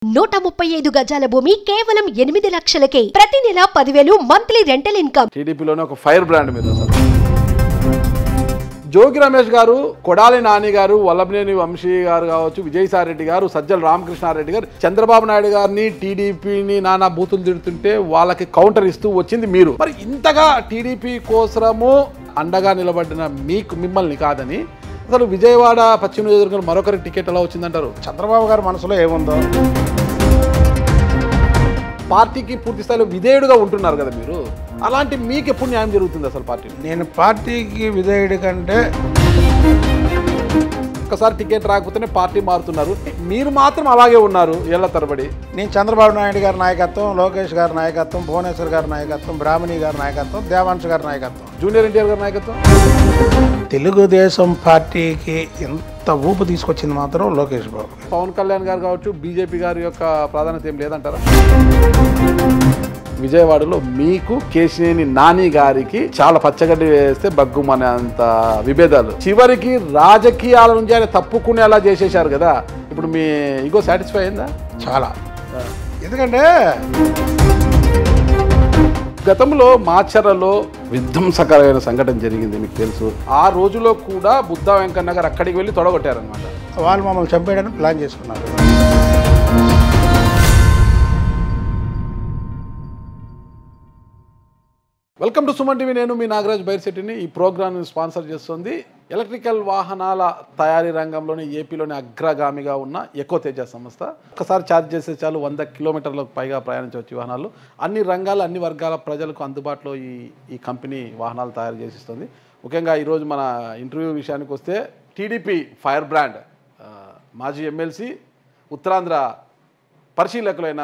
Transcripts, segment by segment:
135 గజాల భూమి కేవలం 8 లక్షలకే. ప్రతి నెల 10,000 మంత్లీ రెంటల్ ఇన్కమ్. టీడీపీలోనే ఒక ఫైర్ బ్రాండ్ మీరు అసలు. జోగి రమేష్ గారు, కొడాలి నాని గారు, వల్లభనేని వంశీ గారు కావచ్చు, విజయసాయి రెడ్డి గారు, సజ్జల రామకృష్ణారెడ్డి గారు చంద్రబాబు నాయుడు గారిని, టీడీపీని నానా బూతులు తిడుతుంటే వాళ్ళకి కౌంటర్ ఇస్తూ వచ్చింది మీరు. మరి ఇంతగా టీడీపీ కోసము అండగా నిలబడిన మిమ్మల్ని కాదని అసలు విజయవాడ పశ్చిమ నియోజకవర్గంలో మరొకరికి టికెట్ ఎలా వచ్చిందంటారు? చంద్రబాబు గారి మనసులో ఏముందో, పార్టీకి పూర్తి స్థాయిలో విధేయుడుగా ఉంటున్నారు కదా మీరు, అలాంటి మీకు ఎప్పుడు న్యాయం జరుగుతుంది అసలు పార్టీ? నేను పార్టీకి విధేయుడి కంటే ఒక్కసారి టికెట్ రాకపోతేనే పార్టీ మారుతున్నారు, మీరు మాత్రం అలాగే ఉన్నారు ఏళ్ల తరబడి. నేను చంద్రబాబు నాయుడు గారి నాయకత్వం, లోకేష్ గారి నాయకత్వం, భువనేశ్వర్ గారి నాయకత్వం, బ్రాహ్మణి గారి నాయకత్వం, దేవాంశ్ గారి నాయకత్వం, జూనియర్ ఎన్టీఆర్ గారి నాయకత్వం, తెలుగుదేశం పార్టీకి ఎంత ఊపు తీసుకొచ్చింది మాత్రం లోకేష్ బాబు. పవన్ కళ్యాణ్ గారు కావచ్చు, బీజేపీ గారి యొక్క ప్రాధాన్యత ఏం లేదంటారా? విజయవాడలో మీకు కేశినేని నాని గారికి చాలా పచ్చగడ్డి వేస్తే బగ్గుమనే అంత విభేదాలు, చివరికి రాజకీయాల నుంచి ఆయన తప్పుకునేలా చేసేశారు కదా. ఇప్పుడు మీ ఈగో సాటిస్ఫై అయిందా? చాలా. ఎందుకంటే గతంలో మాచర్లలో విధ్వంసకరమైన సంఘటన జరిగింది, మీకు తెలుసు. ఆ రోజులో కూడా బుద్ధా వెంకన్న గారు అక్కడికి వెళ్ళి తొడగొట్టారనమాట. వాళ్ళు మమ్మల్ని చంపేయడానికి ప్లాన్ చేసుకున్నారు. Welcome to Suman TV. నేను మీ నాగరాజ్ బైర్శెట్టిని. ఈ ప్రోగ్రామ్ స్పాన్సర్ చేస్తుంది ఎలక్ట్రికల్ వాహనాల తయారీ రంగంలోని ఏపీలోని అగ్రగామిగా ఉన్న ఎకోతేజ సంస్థ. ఒకసారి ఛార్జ్ చేస్తే చాలు 100 కిలోమీటర్లకు పైగా ప్రయాణించవచ్చు వాహనాలు. అన్ని రంగాల, అన్ని వర్గాల ప్రజలకు అందుబాటులో ఈ కంపెనీ వాహనాలు తయారు చేసిస్తుంది. ముఖ్యంగా ఈరోజు మన ఇంటర్వ్యూ విషయానికి వస్తే టీడీపీ ఫైర్ బ్రాండ్ మాజీ ఎమ్మెల్సీ, ఉత్తరాంధ్ర పరిశీలకులైన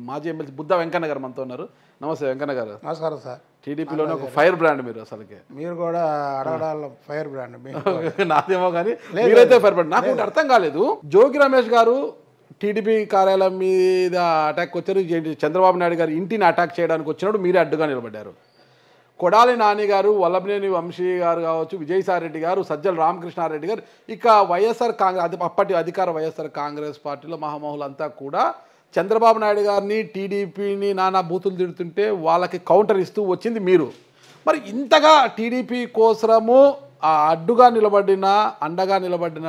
మాజీ ఎమ్మెల్సీ బుద్ధా వెంకన్న గారు మనతో ఉన్నారు. నమస్తే వెంకన్న గారు. నమస్కారం సార్. టీడీపీలోనే ఒక ఫైర్ బ్రాండ్ మీరు అసలుకే. మీరు కూడా అడగడాల ఫైర్ బ్రాండ్. నాదేమో కానీ మీరైతే ఫైర్ బ్రాండ్. నాకు అర్థం కాలేదు, జోగి రమేష్ గారు టీడీపీ కార్యాలయం మీద అటాక్ వచ్చారు, చంద్రబాబు నాయుడు గారు ఇంటిని అటాక్ చేయడానికి వచ్చినప్పుడు మీరే అడ్డుగా నిలబడ్డారు. కొడాలి నాని గారు, వల్లభనేని వంశీ గారు కావచ్చు, విజయసాయి రెడ్డి గారు, సజ్జల రామకృష్ణారెడ్డి గారు, ఇక వైఎస్ఆర్ కాంగ్రెస్ అప్పటి అధికార వైఎస్ఆర్ కాంగ్రెస్ పార్టీలో మహామహులంతా కూడా చంద్రబాబు నాయుడు గారిని, టీడీపీని నానా బూతులు తిడుతుంటే వాళ్ళకి కౌంటర్ ఇస్తూ వచ్చింది మీరు. మరి ఇంతగా టీడీపీ కోసము అడ్డుగా నిలబడిన, అండగా నిలబడిన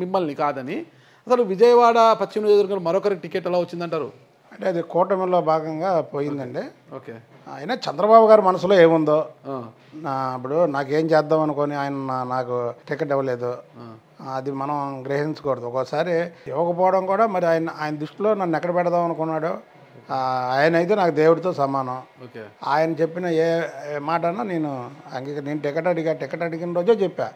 మిమ్మల్ని కాదని అసలు విజయవాడ పశ్చిమ నియోజకవర్గంలో మరొకరికి టికెట్ ఎలా వచ్చిందంటారు? అంటే అది కూటమిలో భాగంగా పోయిందండి. ఓకే. అయినా చంద్రబాబు గారి మనసులో ఏముందో, ఇప్పుడు నాకేం చేద్దాం అనుకొని ఆయన నాకు టికెట్ ఇవ్వలేదు, అది మనం గ్రహించకూడదు. ఒక్కోసారి ఇవ్వకపోవడం కూడా మరి ఆయన దృష్టిలో నన్ను ఎక్కడ పెడదాం అనుకున్నాడో, ఆయన అయితే నాకు దేవుడితో సమానం. ఆయన చెప్పిన ఏ మాట అన్నా నేను టికెట్ అడిగిన రోజే చెప్పా.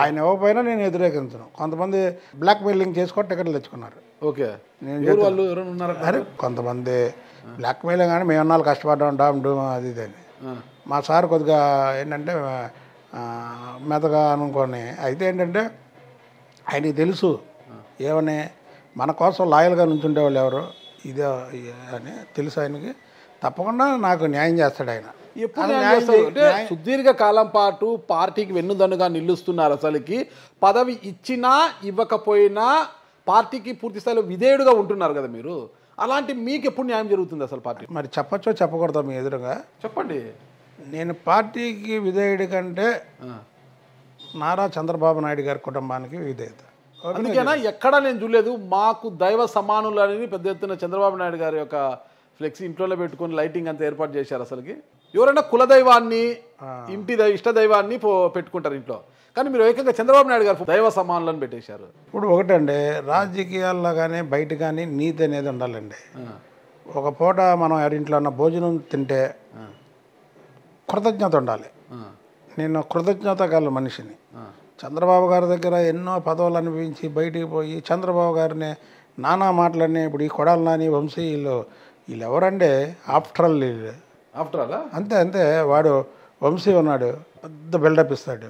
ఆయన ఇవ్వకపోయినా నేను వ్యతిరేకించను. కొంతమంది బ్లాక్ మెయిలింగ్ చేసుకొని టికెట్లు తెచ్చుకున్నారు. ఓకే. అరే కొంతమంది బ్లాక్ మెయిలింగ్ కానీ మేము అన్నాళ్ళు కష్టపడ్డాం డామ్ డూమ్ అది ఇది అని. మా సార్ కొద్దిగా ఏంటంటే మెతగా అనుకోని అయితే ఏంటంటే ఆయనకి తెలుసు ఏమని మన కోసం లాయల్గా నుంచుండే వాళ్ళు ఎవరు ఇదే అని తెలుసు ఆయనకి. తప్పకుండా నాకు న్యాయం చేస్తాడు ఆయన. సుదీర్ఘ కాలం పాటు పార్టీకి వెన్నుదన్నుగా నిలుస్తున్నారు. అసలుకి పదవి ఇచ్చినా ఇవ్వకపోయినా పార్టీకి పూర్తి స్థాయిలో విధేయుడుగా ఉంటున్నారు కదా మీరు, అలాంటి మీకు ఎప్పుడు న్యాయం జరుగుతుంది అసలు పార్టీ? మరి చెప్పచ్చో చెప్పకూడదా మీ ఎదురుగా? చెప్పండి. నేను పార్టీకి విధేయుడి కంటే నారా చంద్రబాబు నాయుడు గారి కుటుంబానికి విధేయత. అందుకేనా ఎక్కడా నేను చూడలేదు మాకు దైవ సమానులు అని పెద్ద ఎత్తున చంద్రబాబు నాయుడు గారి యొక్క ఫ్లెక్సీ ఇంట్లోనే పెట్టుకుని లైటింగ్ అంతా ఏర్పాటు చేశారు. అసలుకి ఎవరైనా కులదైవాన్ని, ఇంటి ఇష్ట దైవాన్ని పెట్టుకుంటారు ఇంట్లో, కానీ మీరు ఏకంగా చంద్రబాబు నాయుడు గారు దైవ సమానులను పెట్టేశారు. ఇప్పుడు ఒకటండి, రాజకీయాల్లో కానీ బయట కానీ నీతి అనేది ఉండాలండి. ఒక పూట మనం ఎవరింట్లో ఉన్న భోజనం తింటే కృతజ్ఞత ఉండాలి. నేను కృతజ్ఞత గల మనిషిని. చంద్రబాబు గారి దగ్గర ఎన్నో పదవులు అనుభవించి బయటికి పోయి చంద్రబాబు గారిని నానా మాటలన్నీ ఇప్పుడు ఈ కొడాలి నాని వంశీ వీళ్ళు ఎవరంటే ఆఫ్టర్ ఆల్ అంతే అంతే. వాడు వంశీ ఉన్నాడు, పెద్ద బిల్డప్ ఇస్తాడు.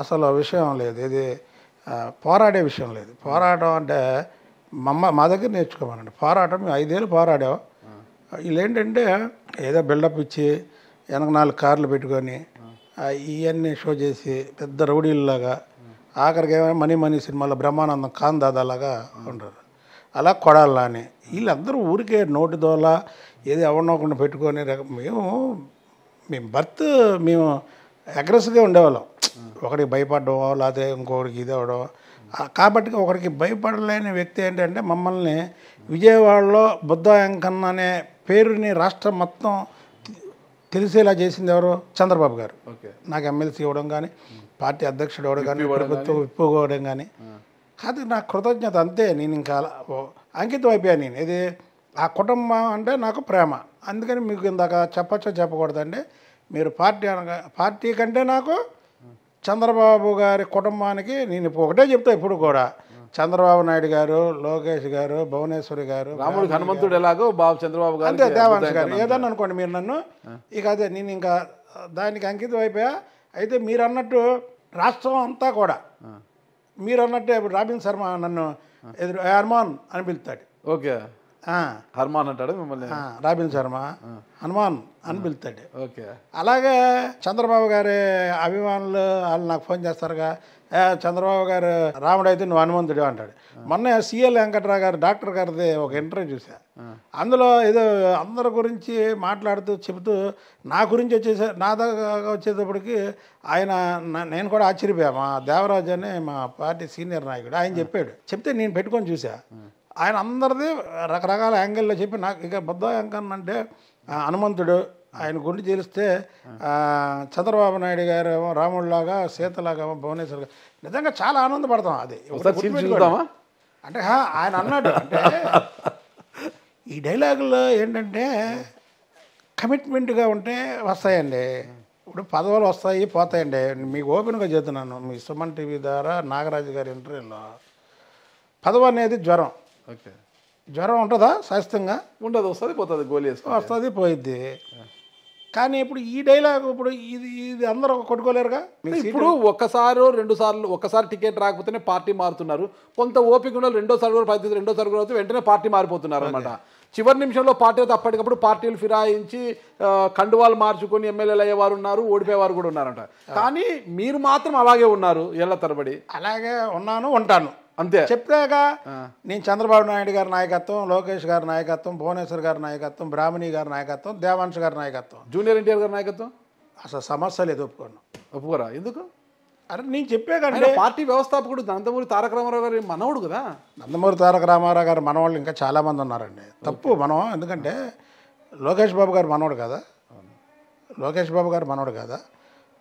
అసలు విషయం లేదు, ఇది పోరాడే విషయం లేదు. పోరాటం అంటే మా దగ్గర నేర్చుకోమనండి. పోరాటం 5 ఏళ్ళు పోరాడాం. వీళ్ళు ఏంటంటే ఏదో బిల్డప్ ఇచ్చి వెనక 4 కార్లు పెట్టుకొని ఇవన్నీ షో చేసి పెద్ద రౌడీల్లాగా ఆఖరికి ఏమైనా మనీ సినిమాలో బ్రహ్మానందం ఖాన్ దాదాలాగా ఉంటారు. అలా కొడాలని వీళ్ళందరూ ఊరికే నోటి దోల ఏది ఎవరినోకుండా పెట్టుకొని మేము బర్త్ మేము అగ్రెసివ్గా ఉండేవాళ్ళం. ఒకరికి భయపడడం లేకపోతే ఇంకొకరికి ఇది అవ్వడం. కాబట్టి ఒకరికి భయపడలేని వ్యక్తి ఏంటంటే మమ్మల్ని విజయవాడలో బుద్ధ వెంకన్న అనే పేరుని రాష్ట్రం మొత్తం తెలిసేలా చేసింది ఎవరు? చంద్రబాబు గారు. నాకు ఎమ్మెల్సీ ఇవ్వడం కానీ, పార్టీ అధ్యక్షుడు ఇవ్వడం కానీ, ప్రభుత్వం విప్పుకోవడం కానీ. కాదు నా కృతజ్ఞత అంతే. నేను ఇంకా అంకితం అయిపోయాను. నేను ఇది ఆ కుటుంబం అంటే నాకు ప్రేమ. అందుకని మీకు ఇందాక చెప్పచ్చో చెప్పకూడదండి, మీరు పార్టీ కంటే నాకు చంద్రబాబు గారి కుటుంబానికి నేను ఒకటే చెప్తా ఇప్పుడు కూడా. చంద్రబాబు నాయుడు గారు, లోకేష్ గారు, భువనేశ్వరి గారు, రాముడు హనుమంతుడు ఎలాగో బాబు చంద్రబాబు గారు, అంతే దేవాంశ్ గారు ఏదన్నా అనుకోండి మీరు నన్ను. ఇక అదే నేను ఇంకా దానికి అంకితం అయిపోయా. అయితే మీరు అన్నట్టు రాష్ట్రం అంతా కూడా మీరు అన్నట్టే ఇప్పుడు రాబిన్ శర్మ నన్ను ఎదురు హనుమాన్ అని పిలుస్తాడు. ఓకే, హనుమాన్ అంటాడు మిమ్మల్ని. రాబిన్ శర్మ హనుమాన్ అని పిలుస్తాడు. ఓకే, అలాగే చంద్రబాబు గారి అభిమానులు వాళ్ళు నాకు ఫోన్ చేస్తారుగా, చంద్రబాబు గారు రాముడు అయితే నువ్వు హనుమంతుడు అంటాడు. మొన్న సిఎల్ వెంకట్రావు గారు డాక్టర్ గారిది ఒక ఇంటర్వ్యూ చూసా. అందులో ఏదో అందరి గురించి మాట్లాడుతూ చెబుతూ నా గురించి నా దగ్గర వచ్చేటప్పటికి ఆయన నేను కూడా ఆశ్చర్యపోయా. మా దేవరాజు అని మా పార్టీ సీనియర్ నాయకుడు ఆయన చెప్తే నేను పెట్టుకొని చూసా. ఆయన అందరిది రకరకాల యాంగిల్లో చెప్పి నాకు ఇక బుద్ధ వెంకన్న అంటే హనుమంతుడు, ఆయన గుండె చీలిస్తే చంద్రబాబు నాయుడు గారు ఏమో రాముడిలాగా, సీతలాగా భువనేశ్వర్ నిజంగా చాలా ఆనందపడతాం. అది అంటే ఆయన అన్నాడు. అంటే ఈ డైలాగుల్లో ఏంటంటే కమిట్మెంట్గా ఉంటే వస్తాయండి. ఇప్పుడు పదవులు వస్తాయి పోతాయండి. మీకు ఓపెన్గా చెప్తున్నాను, మీ సుమన్ టీవీ ద్వారా నాగరాజు గారి ఇంటర్వ్యూలో పదవి అనేది జ్వరం. జ్వరం ఉంటుందా? శాస్త్రంగా ఉండదు, వస్తుంది పోతుంది, గోళీ వస్తుంది పోయిద్ది. కానీ ఇప్పుడు ఈ డైలాగ్ ఇప్పుడు ఇది అందరూ కొట్టుకోలేరుగా. ఇప్పుడు ఒక్కసారి రెండు సార్లు ఒక్కసారి టికెట్ రాకపోతేనే పార్టీ మారుతున్నారు. కొంత ఓపిక ఉన్న రెండోసారి కూడా పరిస్థితి రెండోసారి కూడా వెంటనే పార్టీ మారిపోతున్నారు అనమాట. చివరి నిమిషంలో పార్టీ అప్పటికప్పుడు పార్టీలు ఫిరాయించి కండువాలు మార్చుకొని ఎమ్మెల్యేలు అయ్యేవారు ఉన్నారు, ఓడిపోయేవారు కూడా ఉన్నారంట. కానీ మీరు మాత్రం అలాగే ఉన్నారు ఏళ్ల తరబడి. అలాగే ఉన్నాను, ఉంటాను అంతే. చెప్పాక నేను చంద్రబాబు నాయుడు గారి నాయకత్వం, లోకేష్ గారి నాయకత్వం, భువనేశ్వర్ గారి నాయకత్వం, బ్రాహ్మణి గారి నాయకత్వం, దేవాంశ్ గారి నాయకత్వం, జూనియర్ ఎన్టీఆర్ గారి నాయకత్వం అసలు సమస్య లేదు. ఒప్పుకోరా? ఎందుకు? అరే నేను చెప్పాకంటే పార్టీ వ్యవస్థాపకుడు నందమూరి తారక రామారావు గారి మనవడు కదా. నందమూరి తారక రామారావు గారి మనవాళ్ళు ఇంకా చాలామంది ఉన్నారండి. తప్పు మనం, ఎందుకంటే లోకేష్ బాబు గారు మనవడు కదా. లోకేష్ బాబు గారు మనవడు కదా.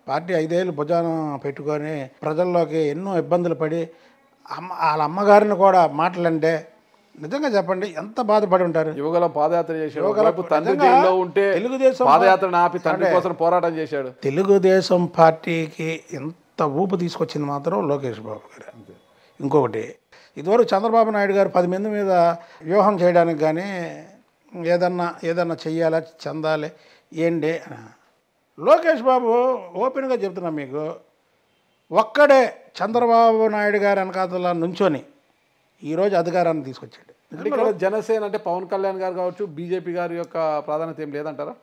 పార్టీ 5 ఏళ్ళు భుజాన పెట్టుకొని ప్రజల్లోకి ఎన్నో ఇబ్బందులు పడి వాళ్ళ అమ్మగారిని కూడా మాటలంటే నిజంగా చెప్పండి ఎంత బాధపడి ఉంటారు. యువగల పాదయాత్ర చేశాడు, తండ్రి జైల్లో ఉంటే తెలుగుదేశం పాదయాత్రను ఆపి తండ్రి కోసం పోరాటం చేశాడు. తెలుగుదేశం పార్టీకి ఎంత ఊపు తీసుకొచ్చింది మాత్రం లోకేష్ బాబు గారు. ఇంకొకటి, ఇదివరకు చంద్రబాబు నాయుడు గారు 10 మంది మీద వ్యూహం చేయడానికి కానీ ఏదన్నా చెయ్యాలా చెందాలి ఏంటి. లోకేష్ బాబు ఓపెన్గా చెప్తున్నా మీకు, ఒక్కడే చంద్రబాబు నాయుడు గారి వెనకాతల నుంచొని ఈరోజు అధికారాన్ని తీసుకొచ్చాడు. ఇక్కడ జనసేన అంటే పవన్ కళ్యాణ్ గారు కావచ్చు, బీజేపీ గారి యొక్క ప్రాధాన్యత ఏం లేదంటారా?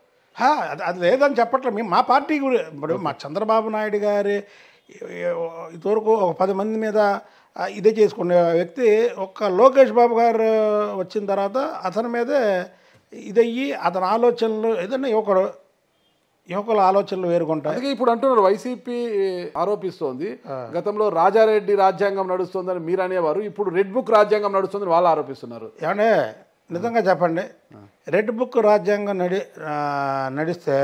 అది లేదని చెప్పట్లేదు. మేము మా పార్టీ ఇప్పుడు మా చంద్రబాబు నాయుడు గారి ఇదివరకు ఒక 10 మంది మీద ఇదే చేసుకునే వ్యక్తి ఒక్క లోకేష్ బాబు గారు వచ్చిన తర్వాత అతని మీదే ఇదయ్యి అతని ఆలోచనలు ఏదన్నా యువకుల ఆలోచనలు వేరుకుంటాయి. అందుకే ఇప్పుడు అంటున్నారు, వైసీపీ ఆరోపిస్తోంది గతంలో రాజారెడ్డి రాజ్యాంగం నడుస్తుందని మీరు అనేవారు, ఇప్పుడు రెడ్ బుక్ రాజ్యాంగం నడుస్తుందని వాళ్ళు ఆరోపిస్తున్నారు. ఏమంటే నిజంగా చెప్పండి, రెడ్ బుక్ రాజ్యాంగం నడిస్తే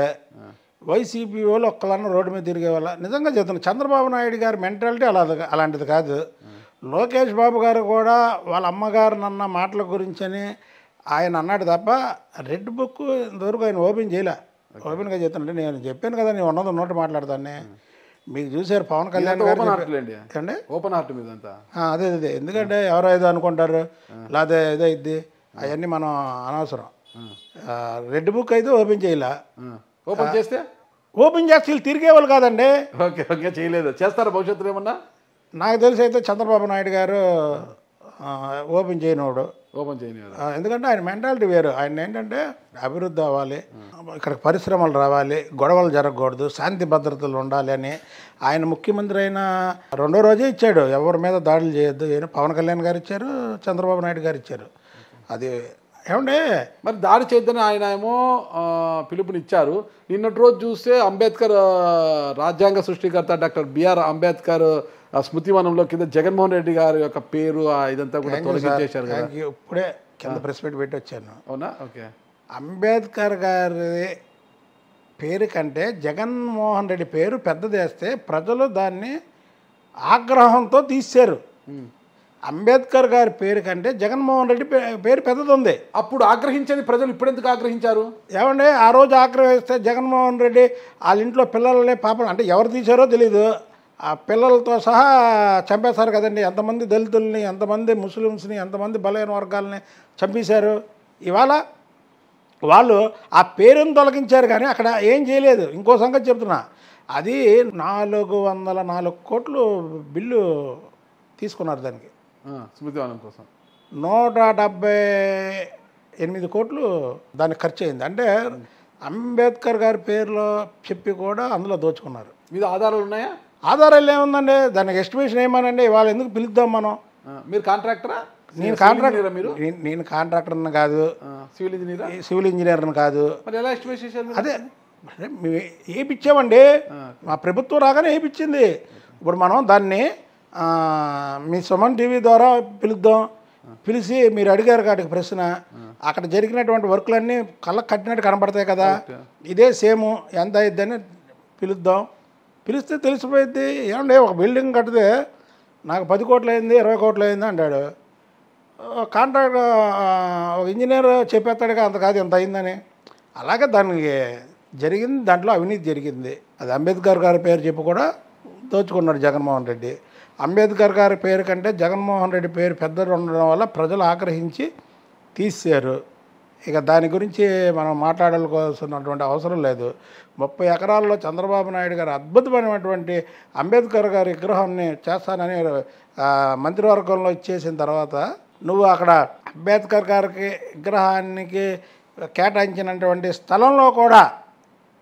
వైసీపీ వాళ్ళు ఒక్కలన్నా రోడ్డు మీద తిరిగే వాళ్ళ నిజంగా చెప్తున్నారు. చంద్రబాబు నాయుడు గారి మెంటాలిటీ అలాంటిది కాదు. లోకేష్ బాబు గారు కూడా వాళ్ళ అమ్మగారు అన్న మాటల గురించని ఆయన అన్నాడు తప్ప రెడ్ బుక్ ఇంతవరకు ఆయన ఓపెన్ చేయలే. ఓపెన్గా చెప్తానంటే నేను చెప్పాను కదా, నేను ఉన్నది ఉన్నట్టు మాట్లాడతాను. మీకు చూసారు పవన్ కళ్యాణ్ గారు ఓపెన్ హార్ట్ మీద అదే ఎందుకంటే ఎవరో ఏదో అనుకుంటారు, లేకపోతే ఏదో ఇద్ది, అవన్నీ మనం అనవసరం. రెడ్ బుక్ అయితే ఓపెన్ చేయలే. ఓపెన్ చేస్తే వీళ్ళు తిరిగేవాళ్ళు కాదండి. ఓకే చేయలేదు, చేస్తారా భవిష్యత్తులో ఏమన్నా? నాకు తెలిసి అయితే చంద్రబాబు నాయుడు గారు ఓపెన్ చేయనివాడు. ఎందుకంటే ఆయన మెంటాలిటీ వేరు. ఆయన ఏంటంటే అభివృద్ధి అవ్వాలి, ఇక్కడికి పరిశ్రమలు రావాలి, గొడవలు జరగకూడదు, శాంతి భద్రతలు ఉండాలి అని ఆయన ముఖ్యమంత్రి అయిన 2వ రోజే ఇచ్చాడు. ఎవరి మీద దాడులు చేయొద్దు. పవన్ కళ్యాణ్ గారు ఇచ్చారు, చంద్రబాబు నాయుడు గారు ఇచ్చారు. అది ఏమంటే మరి దాడి చేద్దని ఆయన ఏమో పిలుపునిచ్చారు. నిన్నటి రోజు చూస్తే అంబేద్కర్ రాజ్యాంగ సృష్టికర్త డాక్టర్ బిఆర్ అంబేద్కర్ స్మృతివనంలో కింద జగన్మోహన్ రెడ్డి గారి యొక్క పేరు ఇదంతా కూడా తొలగించేశారు కదా. ఇప్పుడే కింద ప్రెస్ మీట్ పెట్టి వచ్చాను. అవునా? ఓకే. అంబేద్కర్ గారి పేరు కంటే జగన్మోహన్ రెడ్డి పేరు పెద్దదేస్తే ప్రజలు దాన్ని ఆగ్రహంతో తీశారు. అంబేద్కర్ గారి పేరు కంటే జగన్మోహన్ రెడ్డి పేరు పెద్దది ఉంది. అప్పుడు ఆగ్రహించని ప్రజలు ఇప్పుడు ఎందుకు ఆగ్రహించారు? ఏమంటే ఆ రోజు ఆగ్రహిస్తే జగన్మోహన్ రెడ్డి వాళ్ళ ఇంట్లో పిల్లలనే పాపం అంటే ఎవరు తీశారో తెలీదు, ఆ పిల్లలతో సహా చంపేశారు కదండి. ఎంతమంది దళితుల్ని, ఎంతమంది ముస్లిమ్స్ని, ఎంతమంది బలహీన వర్గాలని చంపేశారు. ఇవాళ వాళ్ళు ఆ పేరును తొలగించారు కానీ అక్కడ ఏం చేయలేదు. ఇంకో సంగతి చెప్తున్నా, అది 404 కోట్లు బిల్లు తీసుకున్నారు దానికి, స్మృతివనం కోసం 178 కోట్లు దానికి ఖర్చు అయింది. అంటే అంబేద్కర్ గారి పేరులో చెప్పి కూడా అందులో దోచుకున్నారు. మీద ఆధారాలు ఉన్నాయా? ఆధారాలు ఏముందండి, దానికి ఎస్టిమేషన్ ఏమనండి, వాళ్ళు ఎందుకు పిలుద్దాం మనం. మీరు కాంట్రాక్టరా? నేను కాంట్రాక్టర్ని కాదు, సివిల్ ఇంజనీర్ని కాదు. మరి ఎలా ఎస్టిమేట్ చేశారు? అదే ఏపిచ్చామండి, మా ప్రభుత్వం రాగానే ఏపిచ్చింది. ఇప్పుడు మనం దాన్ని మీ సుమన్ టీవీ ద్వారా పిలుద్దాం, పిలిచి మీరు అడిగారు కాటికి ప్రశ్న, అక్కడ జరిగినటువంటి వర్కులన్నీ కళ్ళకు కట్టినట్టు కనపడతాయి కదా, ఇదే సేము ఎంత అయిద్దని పిలుద్దాం. పిలిస్తే తెలిసిపోయింది. ఏమంటే ఒక బిల్డింగ్ కడితే నాకు 10 కోట్లు అయింది, 20 కోట్లు అయింది అంటాడు. కాంట్రాక్ట్ ఒక ఇంజనీర్ చెప్పేస్తాడుగా అంత కాదు ఎంత అయిందని. అలాగే దానికి జరిగింది, దాంట్లో అవినీతి జరిగింది. అది అంబేద్కర్ గారి పేరు చెప్పి కూడా దోచుకున్నాడు జగన్మోహన్ రెడ్డి. అంబేద్కర్ గారి పేరు కంటే జగన్మోహన్ రెడ్డి పేరు పెద్దది ఉండడం వల్ల ప్రజలు ఆగ్రహించి తీశారు. ఇక దాని గురించి మనం మాట్లాడాల్సినటువంటి అవసరం లేదు. 30 ఎకరాల్లో చంద్రబాబు నాయుడు గారు అద్భుతమైనటువంటి అంబేద్కర్ గారి విగ్రహాన్ని చేస్తానని మంత్రివర్గంలో ఇచ్చేసిన తర్వాత నువ్వు అక్కడ అంబేద్కర్ గారికి విగ్రహానికి కేటాయించినటువంటి స్థలంలో కూడా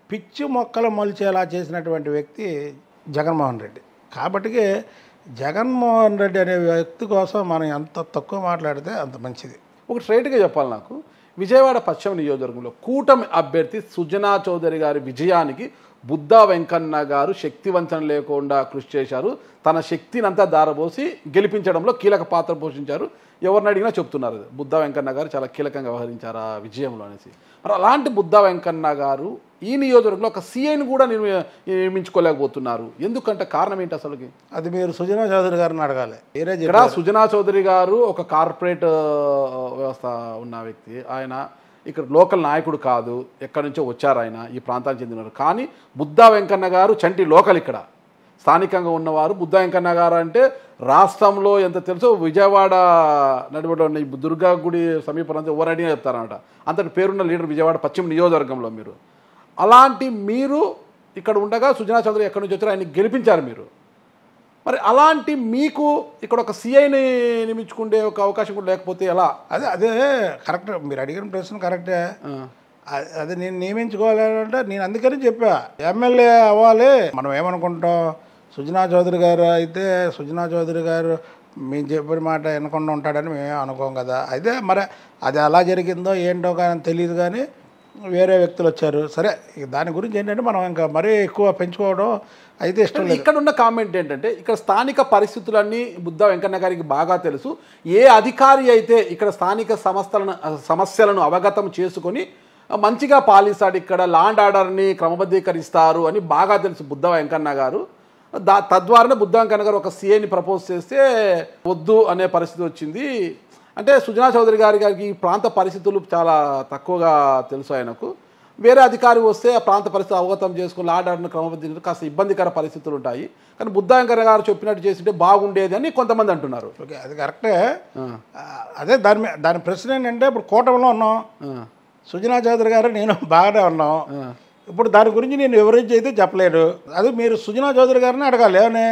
పిచ్చి మొక్కలు మొలిచేలా చేసినటువంటి వ్యక్తి జగన్మోహన్ రెడ్డి. కాబట్టి జగన్మోహన్ రెడ్డి అనే వ్యక్తి కోసం మనం ఎంత తక్కువ మాట్లాడితే అంత మంచిది. ఒక స్ట్రైట్గా చెప్పాలి, నాకు విజయవాడ పశ్చిమ నియోజకవర్గంలో కూటమి అభ్యర్థి సుజనా చౌదరి గారి విజయానికి బుద్దా వెంకన్న గారు శక్తివంచన లేకుండా కృషి చేశారు. తన శక్తిని అంతా దారబోసి గెలిపించడంలో కీలక పాత్ర పోషించారు. ఎవరిని అడిగినా చెప్తున్నారు బుద్దా వెంకన్న గారు చాలా కీలకంగా వ్యవహరించారు ఆ విజయంలో అనేసి. మరి అలాంటి బుద్దా వెంకన్న గారు ఈ నియోజకవర్గంలో ఒక సీఐని కూడా నియమించుకోలేకపోతున్నారు. ఎందుకంటే కారణం ఏంటి అసలుకి? అది మీరు సుజనా చౌదరి గారిని అడగాలి. ఇక్కడ సుజనా చౌదరి గారు ఒక కార్పొరేట్ వ్యవస్థ ఉన్న వ్యక్తి. ఆయన ఇక్కడ లోకల్ నాయకుడు కాదు, ఎక్కడి నుంచో వచ్చారు ఆయన, ఈ ప్రాంతానికి చెందినవారు. కానీ బుద్దా వెంకన్న గారు చంటి లోకల్, ఇక్కడ స్థానికంగా ఉన్నవారు. బుద్దా వెంకన్న గారు అంటే రాష్ట్రంలో ఎంత తెలుసో విజయవాడ నడుబడిలో ఉన్న ఈ దుర్గా గుడి సమీపంలో ఎవరైనా చెప్తారన్నమాట. అంతటి పేరున్న లీడర్ విజయవాడ పశ్చిమ నియోజకవర్గంలో. మీరు అలాంటి మీరు ఇక్కడ ఉండగా సుజనా చౌదరి ఎక్కడి నుంచి వచ్చారో ఆయన గెలిపించారు మీరు. మరి అలాంటి మీకు ఇక్కడ ఒక సిఐని నియమించుకునే ఒక అవకాశం కూడా లేకపోతే ఎలా? అదే కరెక్ట్, మీరు అడిగిన ప్రశ్న కరెక్టే. అది నేను నియమించుకోవాలంటే నేను అందుకని చెప్పా ఎమ్మెల్యే అవ్వాలి. మనం ఏమనుకుంటాం, సుజనా చౌదరి గారు అయితే సుజనా చౌదరి గారు మేము చెప్పిన మాట వినకుండా ఉంటాడని మేమే అనుకోం కదా. అయితే మరి అది ఎలా జరిగిందో ఏంటో కానీ తెలియదు, కానీ వేరే వ్యక్తులు వచ్చారు. సరే, దాని గురించి ఏంటంటే మనం ఇంకా మరీ ఎక్కువ పెంచుకోవడం అయితే ఇష్టం లేదు. ఇక్కడ ఉన్న కామెంట్ ఏంటంటే ఇక్కడ స్థానిక పరిస్థితులన్నీ బుద్దా వెంకన్న గారికి బాగా తెలుసు. ఏ అధికారి అయితే ఇక్కడ స్థానిక సమస్యలను అవగతం చేసుకొని మంచిగా పాలిస్తాడు, ఇక్కడ లాండ్ ఆర్డర్ని క్రమబద్ధీకరిస్తారు అని బాగా తెలుసు బుద్దా వెంకన్న గారు. తద్వారానే బుద్దా వెంకన్న గారు ఒక సీఏని ప్రపోజ్ చేస్తే వద్దు అనే పరిస్థితి వచ్చింది. అంటే సుజనా చౌదరి గారికి ఈ ప్రాంత పరిస్థితులు చాలా తక్కువగా తెలుసు ఆయనకు. వేరే అధికారి వస్తే ఆ ప్రాంత పరిస్థితి అవగతం చేసుకుని లాండ్ ఆర్డర్ను క్రమబద్ధీకరణ కాస్త ఇబ్బందికర పరిస్థితులు ఉంటాయి. కానీ బుద్దా వెంకన్న గారు చెప్పినట్టు చేస్తుంటే బాగుండేది అని కొంతమంది అంటున్నారు. ఓకే, అది కరెక్టే. అదే దాని ప్రశ్న ఏంటంటే ఇప్పుడు కూటమిలో ఉన్నాం, సుజనా చౌదరి గారు నేను బాగానే ఉన్నాం. ఇప్పుడు దాని గురించి నేను వివరించి అయితే చెప్పలేను. అది మీరు సుజనా చౌదరి గారిని అడగాలి. ఏమని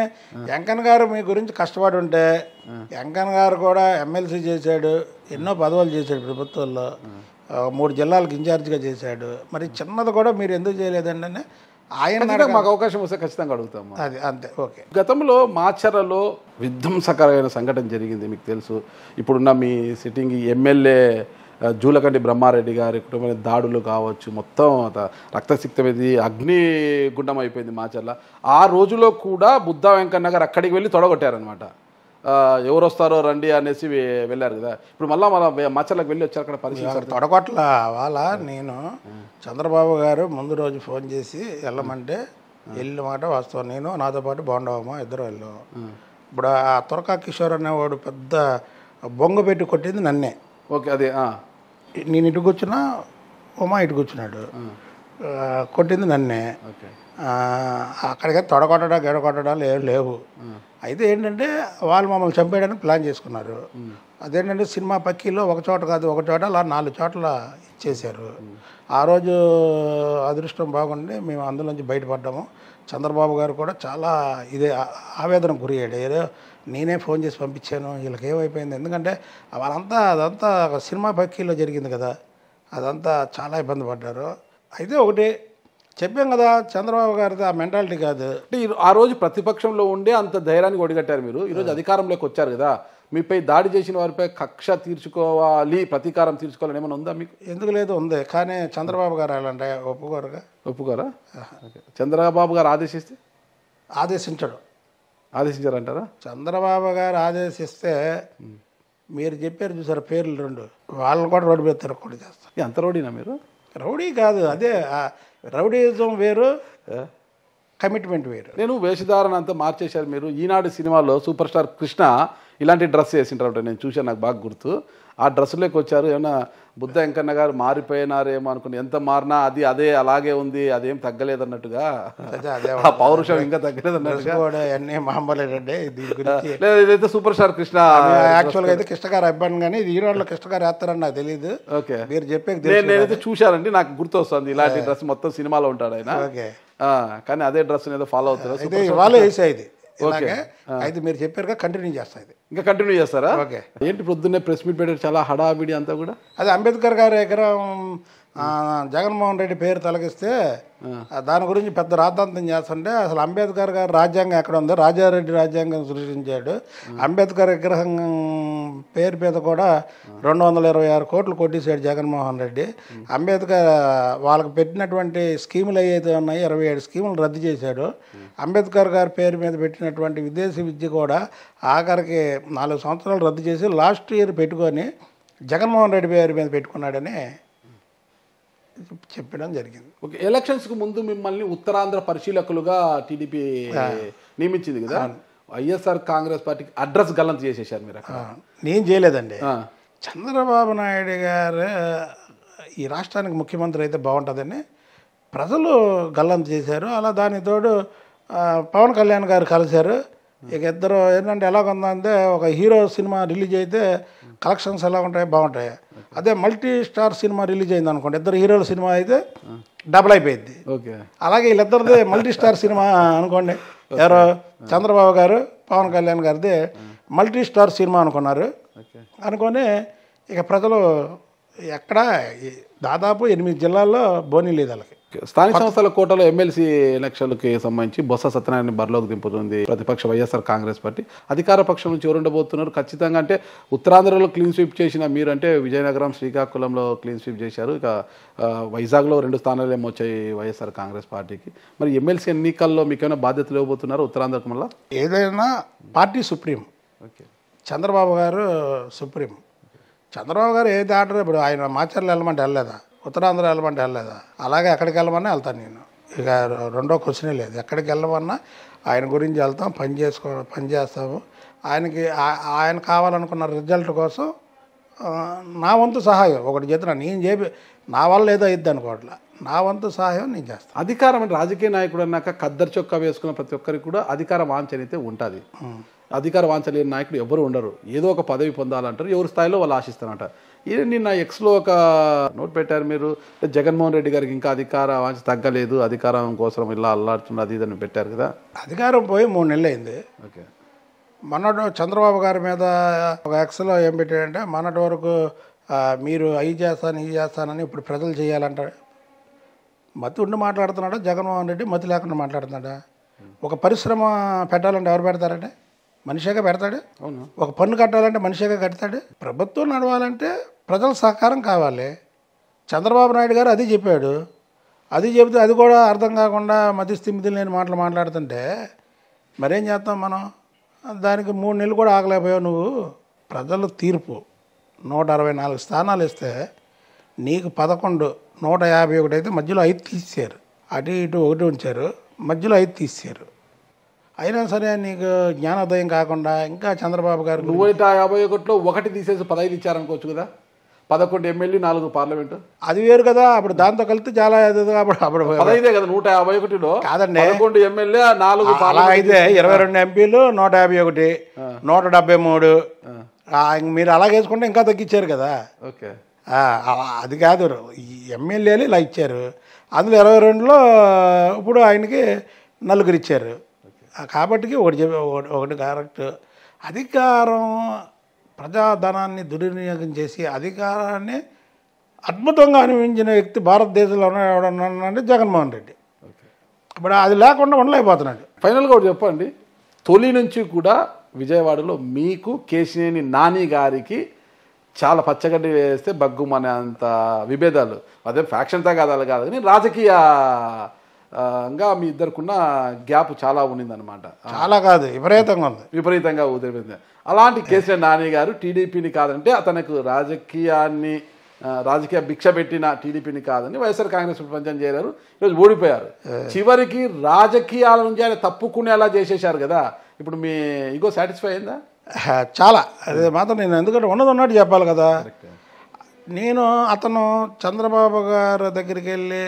వెంకన్న గారు మీ గురించి కష్టపడి ఉంటే, వెంకన్న గారు కూడా ఎమ్మెల్సీ చేశాడు, ఎన్నో పదవులు చేశాడు ప్రభుత్వంలో, 3 జిల్లాలకు ఇన్ఛార్జిగా చేశాడు. మరి చిన్నది కూడా మీరు ఎందుకు చేయలేదండి అని ఆయన మాకు అవకాశం వస్తే ఖచ్చితంగా అడుగుతాము. అది అంతే. ఓకే. గతంలో మాచర్లలో విధ్వంసకరమైన సంఘటన జరిగింది మీకు తెలుసు. ఇప్పుడున్న మీ సిట్టింగ్ ఎమ్మెల్యే జూలకంటి బ్రహ్మారెడ్డి గారి కుటుంబ దాడులు కావచ్చు, మొత్తం రక్తసిక్తమైంది, అగ్నిగుండం అయిపోయింది మాచర్ల. ఆ రోజులో కూడా బుద్ధా వెంకన్న గారు అక్కడికి వెళ్ళి తొడగొట్టారనమాట. ఎవరు వస్తారో రండి అనేసి వెళ్ళారు కదా. ఇప్పుడు మళ్ళీ మాచర్లకు వెళ్ళి వచ్చారు, అక్కడ పరిస్థితి తొడగొట్ల వాళ్ళ. నేను చంద్రబాబు గారు ముందు రోజు ఫోన్ చేసి వెళ్ళమంటే వెళ్ళమాట వాస్తవం. నేను నాతో పాటు బాగుండవమ్మా ఇద్దరు వెళ్ళాం. ఇప్పుడు ఆ తురకా కిషోర్ అనేవాడు పెద్ద బొంగ పెట్టి కొట్టింది నన్నే. ఓకే. అదే నేను ఇటు కూర్చున్నా, ఉమా ఇటు కూర్చున్నాడు, కొట్టింది నన్నే. అక్కడికి తొడగొట్టడా గెడగొట్టడాలు ఏం లేవు. అయితే ఏంటంటే వాళ్ళు మమ్మల్ని చంపేయడానికి ప్లాన్ చేసుకున్నారు. అదేంటంటే సినిమా పక్కీలో ఒక చోట కాదు, ఒక చోట అలా 4 చోట్ల ఇచ్చేశారు. ఆ రోజు అదృష్టం బాగుండి మేము అందులోంచి బయటపడ్డాము. చంద్రబాబు గారు కూడా చాలా ఆవేదనకు గురి అయ్యాడు. ఏదో నేనే ఫోన్ చేసి పంపించాను, వీళ్ళకి ఏమైపోయింది. ఎందుకంటే అదంతా సినిమా పక్కీలో జరిగింది కదా, అదంతా చాలా ఇబ్బంది పడ్డారు. అయితే ఒకటి చెప్పాం కదా, చంద్రబాబు గారిది ఆ మెంటాలిటీ కాదు. అంటే ఆ రోజు ప్రతిపక్షంలో ఉండే అంత ధైర్యానికి ఒడిగట్టారు మీరు. ఈరోజు అధికారంలోకి వచ్చారు కదా, మీపై దాడి చేసిన వారిపై కక్ష తీర్చుకోవాలి, ప్రతీకారం తీర్చుకోవాలని ఏమైనా ఉందా మీకు? ఎందుకు లేదు, ఉంది. కానీ చంద్రబాబు గారు అలాంటి ఒప్పుకోరా? చంద్రబాబు గారు ఆదేశిస్తే ఆదేశించారంటారా? చంద్రబాబు గారు ఆదేశిస్తే మీరు చెప్పారు చూసారు పేర్లు 2, వాళ్ళని కూడా రోడ్డు మీద తిరగకూడదు చేస్తారు. అంత రౌడీనా మీరు? రౌడీ కాదు, అదే రౌడీజం వేరు, కమిట్మెంట్ వేరు. నేను వేషధారణ అంతా మార్చేశారు మీరు. ఈనాడు సినిమాలో సూపర్ స్టార్ కృష్ణ ఇలాంటి డ్రెస్ వేసింటారు, నేను చూశాను, నాకు బాగా గుర్తు. ఆ డ్రెస్సులోకి వచ్చారు. ఏమన్నా బుద్ధ వెంకన్న గారు మారిపోయినారేమో అనుకుని, ఎంత మారినా అదే అలాగే ఉంది, అదేం తగ్గలేదు అన్నట్టుగా, ఆ పౌరుషం ఇంకా తగ్గలేదు అన్నట్టుగా. అన్నీ మామూలేనండి. ఇదైతే సూపర్ స్టార్ కృష్ణ యాక్చువల్గా అయితే కృష్ణ గారు అబ్బాయి, కానీ ఇది ఈరోజు కృష్ణ గారు వేస్తారని నాకు తెలియదు. ఓకే. మీరు చెప్పే నేనైతే చూశానండి, నాకు గుర్తు వస్తుంది. ఇలాంటి డ్రెస్ మొత్తం సినిమాలో ఉంటాడు ఆయన. ఓకే. కానీ అదే డ్రెస్ ఏదో ఫాలో అవుతుంది. ఇవాళ వేసేది. అయితే మీరు చెప్పారుగా, కంటిన్యూ చేస్తా. ఇది ఇంకా కంటిన్యూ చేస్తారా? ఓకే. ఏంటి పొద్దున్నే ప్రెస్ మీట్ పెట్టారు, చాలా హడావిడి అంతా కూడా. అదే అంబేద్కర్ గారి దగ్గర జగన్మోహన్ రెడ్డి పేరు తొలగిస్తే దాని గురించి పెద్ద రాద్ధాంతం చేస్తుంటే, అసలు అంబేద్కర్ గారి రాజ్యాంగం ఎక్కడ ఉందో, రాజారెడ్డి రాజ్యాంగం సృష్టించాడు. అంబేద్కర్ విగ్రహం పేరు మీద కూడా 226 కోట్లు కొట్టేశాడు జగన్మోహన్ రెడ్డి. అంబేద్కర్ వాళ్ళకి పెట్టినటువంటి స్కీములు ఏవైతే ఉన్నాయో 27 స్కీములు రద్దు చేశాడు. అంబేద్కర్ గారి పేరు మీద పెట్టినటువంటి విదేశీ విద్య కూడా ఆఖరికి 4 సంవత్సరాలు రద్దు చేసి లాస్ట్ ఇయర్ పెట్టుకొని జగన్మోహన్ రెడ్డి పేరు మీద పెట్టుకున్నాడని చెప్పడం జరిగింది. ఓకే. ఎలక్షన్స్కి ముందు మిమ్మల్ని ఉత్తరాంధ్ర పరిశీలకులుగా టీడీపీ నియమించింది కదా, వైఎస్ఆర్ కాంగ్రెస్ పార్టీకి అడ్రస్ గల్లంత చేసేసారు మీరు. నేను చేయలేదండి. చంద్రబాబు నాయుడు గారు ఈ రాష్ట్రానికి ముఖ్యమంత్రి అయితే బాగుంటుందని ప్రజలు గల్లంత చేశారు. అలా దానికి తోడు పవన్ కళ్యాణ్ గారు కలిశారు. ఇక ఇద్దరు ఏంటంటే ఎలాగుందంటే, ఒక హీరో సినిమా రిలీజ్ అయితే కలెక్షన్స్ ఎలా ఉంటాయి, బాగుంటాయి. అదే మల్టీ స్టార్ సినిమా రిలీజ్ అయింది అనుకోండి, ఇద్దరు హీరోల సినిమా అయితే డబుల్ అయిపోయింది. అలాగే వీళ్ళిద్దరిది మల్టీ స్టార్ సినిమా అనుకోండి, ఎవరో చంద్రబాబు గారు పవన్ కళ్యాణ్ గారిది మల్టీ స్టార్ సినిమా అనుకున్నారు. అనుకొని ఇక ప్రజలు ఎక్కడ దాదాపు 8 జిల్లాల్లో బోనీ లేదు వాళ్ళకి. స్థానిక సంస్థల కోటాలో ఎమ్మెల్సీ ఎలక్షన్లకి సంబంధించి బొత్స సత్యనారాయణ బరిలోకి దింపుతుంది ప్రతిపక్ష వైఎస్ఆర్ కాంగ్రెస్ పార్టీ. అధికార పక్షం నుంచి ఎవరు ఉండబోతున్నారు? ఖచ్చితంగా అంటే ఉత్తరాంధ్రలో క్లీన్ స్వీప్ చేసిన మీరు, అంటే విజయనగరం, శ్రీకాకుళంలో క్లీన్ స్వీప్ చేశారు. ఇక వైజాగ్లో 2 స్థానాలు ఏమో వచ్చాయి వైఎస్ఆర్ కాంగ్రెస్ పార్టీకి. మరి ఎమ్మెల్సీ ఎన్నికల్లో మీకు ఏమైనా బాధ్యతలు ఇవ్వబోతున్నారు ఉత్తరాంధ్రకు? మళ్ళీ ఏదైనా పార్టీ సుప్రీం. ఓకే. చంద్రబాబు గారు సుప్రీం. చంద్రబాబు గారు ఏది ఆర్డర్, ఇప్పుడు ఆయన మాచర్లు వెళ్ళమంటే వెళ్ళలేదా, ఉత్తరాంధ్ర వెళ్ళమంటే వెళ్ళలేదా, అలాగే ఎక్కడికి వెళ్ళమన్నా వెళ్తాను నేను. ఇక రెండో క్వశ్చనే లేదు. ఎక్కడికి వెళ్ళమన్నా ఆయన గురించి వెళ్తాం, పని చేస్తాము. ఆయన కావాలనుకున్న రిజల్ట్ కోసం నా వంతు సహాయం ఒకటి చేస్తున్నా. నేను చెప్పి నా వల్ల ఏదో అయ్యిద్ది అనుకోవట్లా, నా వంతు సహాయం నేను చేస్తాను. అధికారం అంటే రాజకీయ నాయకుడు అన్నాక ఖద్దరు చొక్కా వేసుకున్న ప్రతి ఒక్కరికి కూడా అధికార వాంఛన అయితే ఉంటుంది. అధికార వాంఛ లేని నాయకుడు ఎవరు ఉండరు. ఏదో ఒక పదవి పొందాలంటారు, ఎవరి స్థాయిలో వాళ్ళు ఆశిస్తారంటారు. ఇది నిన్న ఎక్స్లో ఒక నోట్ పెట్టారు మీరు, జగన్మోహన్ రెడ్డి గారికి ఇంకా అధికార వాంఛ తగ్గలేదు, అధికారం కోసం ఇలా అల్లాడుతున్నారు, అది ఇదని పెట్టారు కదా. అధికారం పోయి 3 నెలలు అయింది. ఓకే. మొన్నటి చంద్రబాబు గారి మీద ఒక ఎక్స్లో ఏం పెట్టాడంటే, మొన్నటి వరకు మీరు అవి చేస్తాను ఇది చేస్తానని ఇప్పుడు ప్రజలు చేయాలంటారు. మతి ఉండి మాట్లాడుతున్నాడా జగన్మోహన్ రెడ్డి, మతి లేకుండా మాట్లాడుతున్నాడా? ఒక పరిశ్రమ పెట్టాలంటే ఎవరు పెడతారంటే? మనిషిగా పెడతాడు. ఒక పన్ను కట్టాలంటే మనిషిగా కడతాడు. ప్రభుత్వం నడవాలంటే ప్రజల సహకారం కావాలి. చంద్రబాబు నాయుడు గారు అది చెప్పాడు. అది చెబితే అది కూడా అర్థం కాకుండా మతి స్థిమితి లేని మాటలు మాట్లాడుతుంటే మరేం చేస్తాం మనం? దానికి 3 నెలలు కూడా ఆగలేకపోయావు నువ్వు. ప్రజలు తీర్పు 164 స్థానాలు ఇస్తే నీకు 11, 151 అయితే మధ్యలో 5 తీసేశారు. అటు ఇటు 1 ఉంచారు, మధ్యలో 5 తీసేశారు. అయినా సరే నీకు జ్ఞానోదయం కాకుండా ఇంకా చంద్రబాబు గారు 151లో 1 తీసేసి 15 ఇచ్చారనుకోవచ్చు కదా. 11 ఎమ్మెల్యే, 4 పార్లమెంటు. అది వేరు కదా. అప్పుడు దాంతో కలిసి చాలా అప్పుడు 15 కదా 151లో. కాదండి, 11 ఎమ్మెల్యే, 4 అలా అయితే 22 ఎంపీలు, 151, 173. మీరు అలా వేసుకుంటే ఇంకా తగ్గించారు కదా. ఓకే, అది కాదు. ఈ ఎమ్మెల్యేలు ఇలా ఇచ్చారు. అందులో 22లో ఇప్పుడు ఆయనకి 4 ఇచ్చారు. కాబట్టి ఒకటి కరెక్ట్. అధికారం, ప్రజాధనాన్ని దుర్వినియోగం చేసి అధికారాన్ని అద్భుతంగా అనుభవించిన వ్యక్తి భారతదేశంలో ఉన్నాడంటే జగన్మోహన్ రెడ్డి. ఇప్పుడు అది లేకుండా ఉండలేకపోతున్నాడు. ఫైనల్గా ఒకటి చెప్పండి, తొలి నుంచి కూడా విజయవాడలో మీకు కేశినేని నాని గారికి చాలా పచ్చగడ్డి వేస్తే బగ్గుమనే అంత విభేదాలు, అదే ఫ్యాక్షన్ తగాదాలు కాదు కానీ రాజకీయంగా మీ ఇద్దరుకున్న గ్యాప్ చాలా ఉండిందనమాట. చాలా కాదు, విపరీతంగా ఉంది. విపరీతంగా ఉదయం. అలాంటి కేసీఆర్ నాని గారు టీడీపీని కాదంటే అతనికి రాజకీయ భిక్ష పెట్టిన టీడీపీని కాదని వైఎస్ఆర్ కాంగ్రెస్ ప్రపంచం చేరారు. ఈరోజు ఓడిపోయారు. చివరికి రాజకీయాల నుంచి ఆయన తప్పుకునేలా చేసేసారు కదా. ఇప్పుడు మీ ఇగో సాటిస్ఫై అయిందా? చాలా. అదే మాత్రం నేను ఎందుకంటే ఉన్నట్టు చెప్పాలి కదా. అతను చంద్రబాబు గారి దగ్గరికి వెళ్ళి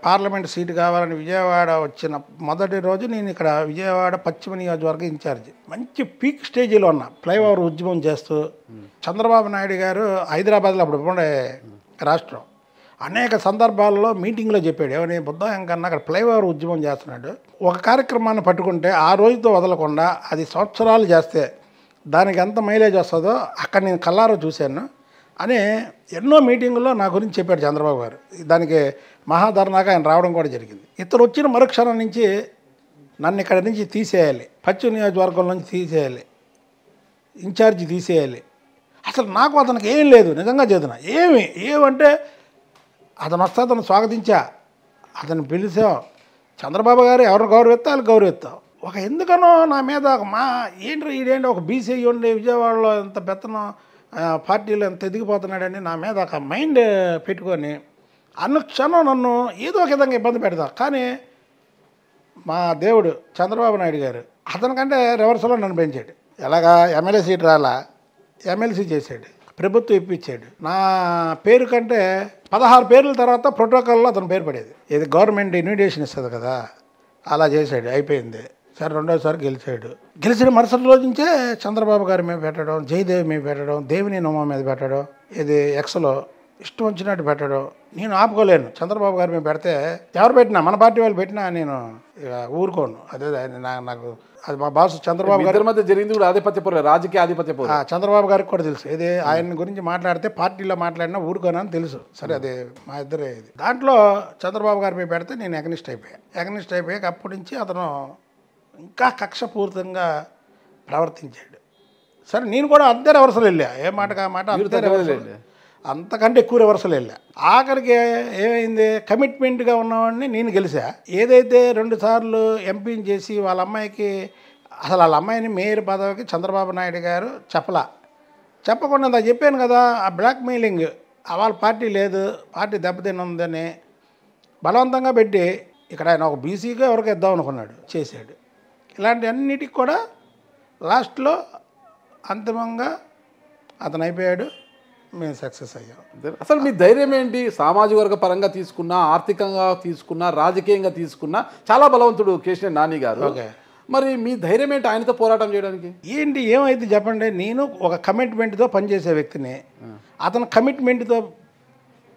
పార్లమెంట్ సీటు కావాలని విజయవాడ వచ్చిన మొదటి రోజు నేను ఇక్కడ విజయవాడ పశ్చిమ నియోజకవర్గం ఇన్ఛార్జి. మంచి పీక్ స్టేజీలో ఉన్నా, ఫ్లైఓవర్ ఉద్యమం చేస్తూ. చంద్రబాబు నాయుడు గారు హైదరాబాద్లో అప్పుడు ఉండే రాష్ట్రం అనేక సందర్భాల్లో మీటింగ్లో చెప్పాడు, ఏమని బుద్ధం కన్నా అక్కడ ఫ్లైఓవర్ ఉద్యమం చేస్తున్నాడు. ఒక కార్యక్రమాన్ని పట్టుకుంటే ఆ రోజుతో వదలకుండా అది సంవత్సరాలు చేస్తే దానికి ఎంత మైలేజ్ వస్తుందో అక్కడ నేను కల్లారో చూశాను అని ఎన్నో మీటింగుల్లో నా గురించి చెప్పాడు చంద్రబాబు గారు. దానికి మహాధర్నాగా ఆయన రావడం కూడా జరిగింది. ఇతను వచ్చిన మరుక్షణం నుంచి నన్ను ఇక్కడ నుంచి తీసేయాలి, పశ్చిమ నియోజకవర్గం నుంచి తీసేయాలి, ఇన్ఛార్జి తీసేయాలి. అసలు నాకు అతనికి ఏం లేదు, నిజంగా చేతున్నా ఏమంటే అతను వస్తే అతను స్వాగతించా, అతను పిలిచాం. చంద్రబాబు గారు ఎవరు గౌరవిస్తా వాళ్ళు గౌరవిస్తాం. ఎందుకనో నా మీద ఈడేంటి ఒక బీసీ ఉండి విజయవాడలో ఎంత పెత్తనం పార్టీలో ఎంత ఎదిగిపోతున్నాడని నా మీద ఒక మైండ్ పెట్టుకొని అనుక్షణం నన్ను ఏదో ఒక విధంగా ఇబ్బంది పెడతా. కానీ మా దేవుడు చంద్రబాబు నాయుడు గారు అతనికంటే రివర్స్లో నన్ను పెంచాడు. ఎలాగా ఎమ్మెల్యే సీట్ రాలా, ఎమ్మెల్సీ చేశాడు, ప్రభుత్వం ఇప్పించాడు. నా పేరు కంటే 16 పేర్ల తర్వాత ప్రోటోకాల్లో అతని పేరు పడేది. ఇది గవర్నమెంట్ ఇన్విటేషన్ ఇస్తుంది కదా, అలా చేశాడు. అయిపోయింది. సరే రెండోసారి గెలిచిన మరుసటి రోజు నుంచే చంద్రబాబు గారి మీద పెట్టడం, జయదేవి మీద పెట్టడం, దేవిని నోమ మీద పెట్టడం, ఇది ఎక్స్లో ఇష్టం వచ్చినట్టు పెట్టడం. నేను ఆపుకోలేను. చంద్రబాబు గారి మీద పెడితే ఎవరు పెట్టినా, మన పార్టీ వాళ్ళు పెట్టినా నేను ఊరుకోను. అదే నాకు అది మా బాసు చంద్రబాబు గారి మధ్య జరిగింది కూడా ఆధిపత్య పోరు, రాజకీయ ఆధిపత్య పోరు. చంద్రబాబు గారికి కూడా తెలుసు. ఇది ఆయన గురించి మాట్లాడితే పార్టీలో మాట్లాడినా ఊరుకోనని తెలుసు. సరే అదే మా ఇద్దరే. ఇది దాంట్లో చంద్రబాబు గారి మీద పెడితే నేను ఎగనిస్ట్ అయిపోయాక అప్పటి నుంచి అతను ఇంకా కక్షపూరితంగా ప్రవర్తించాడు. సరే నేను కూడా అంతే రివర్సల్ వెళ్ళా, ఏ మాటగా మాట అంతే రివర్సల్, అంతకంటే ఎక్కువ రివర్సల్ వెళ్ళా. ఆఖరికి ఏమైంది, కమిట్మెంట్గా ఉన్నవాడిని నేను గెలిచా. ఏదైతే 2 సార్లు ఎంపీని చేసి వాళ్ళ అమ్మాయికి, అసలు వాళ్ళ అమ్మాయిని మేయర్ పదవికి చంద్రబాబు నాయుడు గారు చెప్పకుండా అది చెప్పాను కదా, ఆ బ్లాక్ మెయిలింగ్, వాళ్ళ పార్టీ లేదు, పార్టీ దెబ్బతిన్నుందని బలవంతంగా పెట్టి ఇక్కడ ఆయన ఒక బీసీగా ఎవరికి ఇద్దాం అనుకున్నాడు, చేశాడు. ఇలాంటి అన్నిటికి కూడా లాస్ట్లో అంతిమంగా అతను అయిపోయాడు. మేము సక్సెస్ అయ్యాం. అసలు మీ ధైర్యం ఏంటి? సామాజిక వర్గ పరంగా తీసుకున్నా, ఆర్థికంగా తీసుకున్నా, రాజకీయంగా తీసుకున్నా చాలా బలవంతుడు కేశినేని నాని గారు. మరి మీ ధైర్యం ఏంటి ఆయనతో పోరాటం చేయడానికి? ఏమైతే చెప్పండి, నేను ఒక కమిట్మెంట్తో పనిచేసే వ్యక్తిని, అతను కమిట్మెంట్తో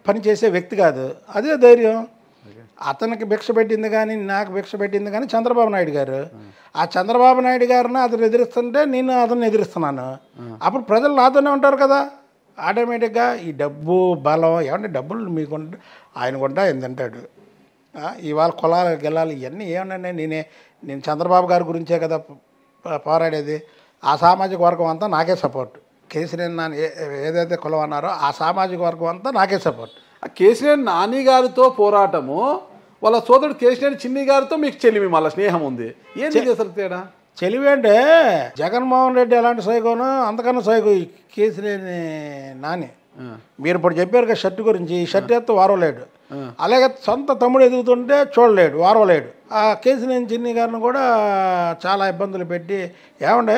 పనిచేసే వ్యక్తి కాదు. అదే ధైర్యం. అతనికి భిక్ష పెట్టింది కానీ, నాకు భిక్ష పెట్టింది కానీ చంద్రబాబు నాయుడు గారు. ఆ చంద్రబాబు నాయుడు గారిని అతను ఎదిరిస్తుంటే నేను అతన్ని ఎదిరిస్తున్నాను. అప్పుడు ప్రజలు నాతోనే ఉంటారు కదా. ఆటోమేటిక్గా ఈ డబ్బు బలం ఏమంటే డబ్బులు మీకుంటే ఆయనకుంటా ఆయన తింటాడు. ఇవాళ కులాలు గెలాలి ఇవన్నీ ఏమన్నా నేను చంద్రబాబు గారి గురించే కదా పోరాడేది. ఆ సామాజిక వర్గం అంతా నాకే సపోర్ట్. కేసీఆర్ నాని ఏదైతే కులం అన్నారో ఆ సామాజిక వర్గం అంతా నాకే సపోర్ట్. ఆ కేసీఆర్ నాని గారితో పోరాటము, వాళ్ళ సోదరుడు కేసీఆర్ చిన్ని గారితో మీకు చెల్లిమి మళ్ళీ స్నేహం ఉంది. ఏంటి అసలు తేడా? చెలివి అంటే జగన్మోహన్ రెడ్డి ఎలాంటి సైకోనో అంతకన్నా సైకో ఈ కేసీఆర్ నాని. మీరు ఇప్పుడు చెప్పారు కదా షర్ట్ గురించి, ఈ షర్ట్ ఎత్తు వారవలేడు, అలాగే సొంత తమ్ముడు ఎదుగుతుంటే చూడలేడు, వారవలేడు. ఆ కేసీఆర్ చిన్ని గారిని కూడా చాలా ఇబ్బందులు పెట్టి ఏమంటే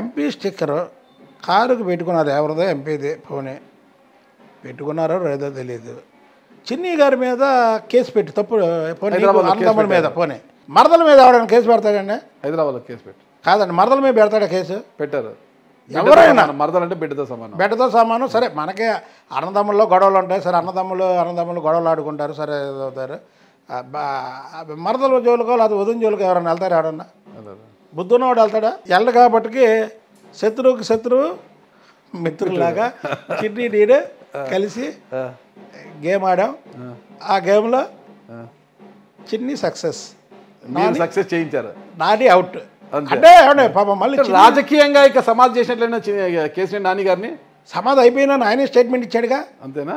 ఎంపీ స్టిక్కరు కారుకు పెట్టుకున్నారు. ఎవరిదో ఎంపీది పోనీ పెట్టుకున్నారో లేదో తెలియదు. చిన్ని గారి మీద కేసు పెట్టి తప్పు అన్నదమ్ముల మీద పోనీ మరదల మీద ఎవరైనా కేసు పెడతాడండి? హైదరాబాద్లో కేసు పెట్టి కాదండి, మరదల మీద పెడతాడా కేసు? పెట్టారు. ఎవరైనా మరదలంటే బిడ్డతో సమానం. బిడ్డతో సమానం. సరే మనకే అన్నదమ్ముల్లో గొడవలు ఉంటాయి, సరే అన్నదమ్ములు గొడవలు ఆడుకుంటారు, సరే అవుతారు. మరదల జోలుకో అది వదిన జోలుకో ఎవరైనా వెళ్తారు? ఎవడన్నా బుద్ధున్నవాడు వెళ్తాడా? వెళ్ళ కాబట్టికి శత్రువుకి శత్రువు మిత్రులాగా చిన్ని నీడు కలిసి గేమ్ ఆడాం. ఆ గేమ్లో చిన్ని సక్సెస్, సక్సెస్ చేయించారు, నాని అవుట్. అంటే పాపం మళ్ళీ రాజకీయంగా ఇక సమాధి చేసినట్లయినా కేసీఆర్ నాని గారిని సమాధి అయిపోయినా ఆయనే స్టేట్మెంట్ ఇచ్చాడుగా. అంతేనా?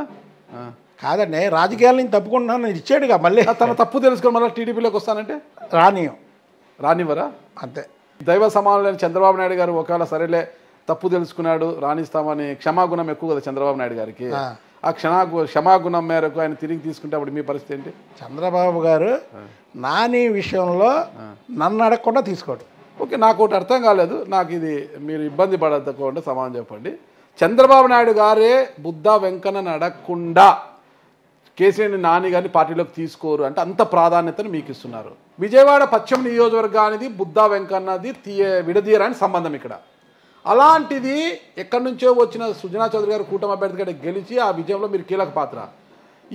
కాదండి, రాజకీయాల నుంచి తప్పుకుంటున్నాను ఇచ్చాడుగా. మళ్ళీ తన తప్పు తెలుసుకొని మళ్ళీ టీడీపీలోకి వస్తానంటే రానివ్వరా? అంతే. దైవ సమానులైన చంద్రబాబు నాయుడు గారు ఒకవేళ సరేలే తప్పు తెలుసుకున్నాడు రాణిస్తామని క్షమాగుణం ఎక్కువ కదా చంద్రబాబు నాయుడు గారికి. ఆ క్షమాగుణం మేరకు ఆయన తిరిగి తీసుకుంటే అప్పుడు మీ పరిస్థితి ఏంటి? చంద్రబాబు గారు నాని విషయంలో నన్ను అడగకుండా తీసుకోడు. ఓకే, నాకు ఒకటి అర్థం కాలేదు. నాకు ఇది మీరు ఇబ్బంది పడకుండా సమాధానం చెప్పండి. చంద్రబాబు నాయుడు గారే బుద్ధా వెంకన్నను అడగకుండా కేసీఆర్ నాని గారిని పార్టీలోకి తీసుకోరు అంటే అంత ప్రాధాన్యతను మీకు ఇస్తున్నారు. విజయవాడ పశ్చిమ నియోజకవర్గానికి బుద్ధా వెంకన్నది విడదీయరాని సంబంధం ఇక్కడ. అలాంటిది ఎక్కడి నుంచో వచ్చిన సుజనా చౌదరి గారు కూటమి అభ్యర్థిగా గెలిచి ఆ విజయంలో మీరు కీలక పాత్ర.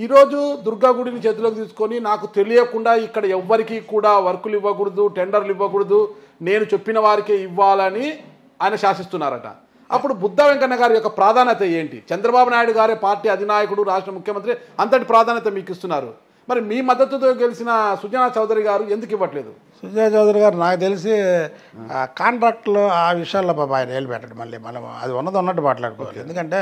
ఈరోజు దుర్గాగుడిని చేతిలోకి తీసుకొని నాకు తెలియకుండా ఇక్కడ ఎవ్వరికి కూడా వర్కులు ఇవ్వకూడదు, టెండర్లు ఇవ్వకూడదు, నేను చెప్పిన వారికే ఇవ్వాలని ఆయన శాసిస్తున్నారట. అప్పుడు బుద్ధా వెంకన్న గారి యొక్క ప్రాధాన్యత ఏంటి? చంద్రబాబు నాయుడు గారే పార్టీ అధినాయకుడు, రాష్ట్ర ముఖ్యమంత్రి, అంతటి ప్రాధాన్యత మీకు ఇస్తున్నారు. మరి మీ మద్దతుతో గెలిచిన సుజనా చౌదరి గారు ఎందుకు ఇవ్వట్లేదు? సుజనా చౌదరి గారు నాకు తెలిసి కాంట్రాక్ట్లో ఆ విషయాల్లో పాప ఆయన ఏళ్ళు పెట్టడం మళ్ళీ మనం అది ఉన్నట్టు మాట్లాడుకోవాలి. ఎందుకంటే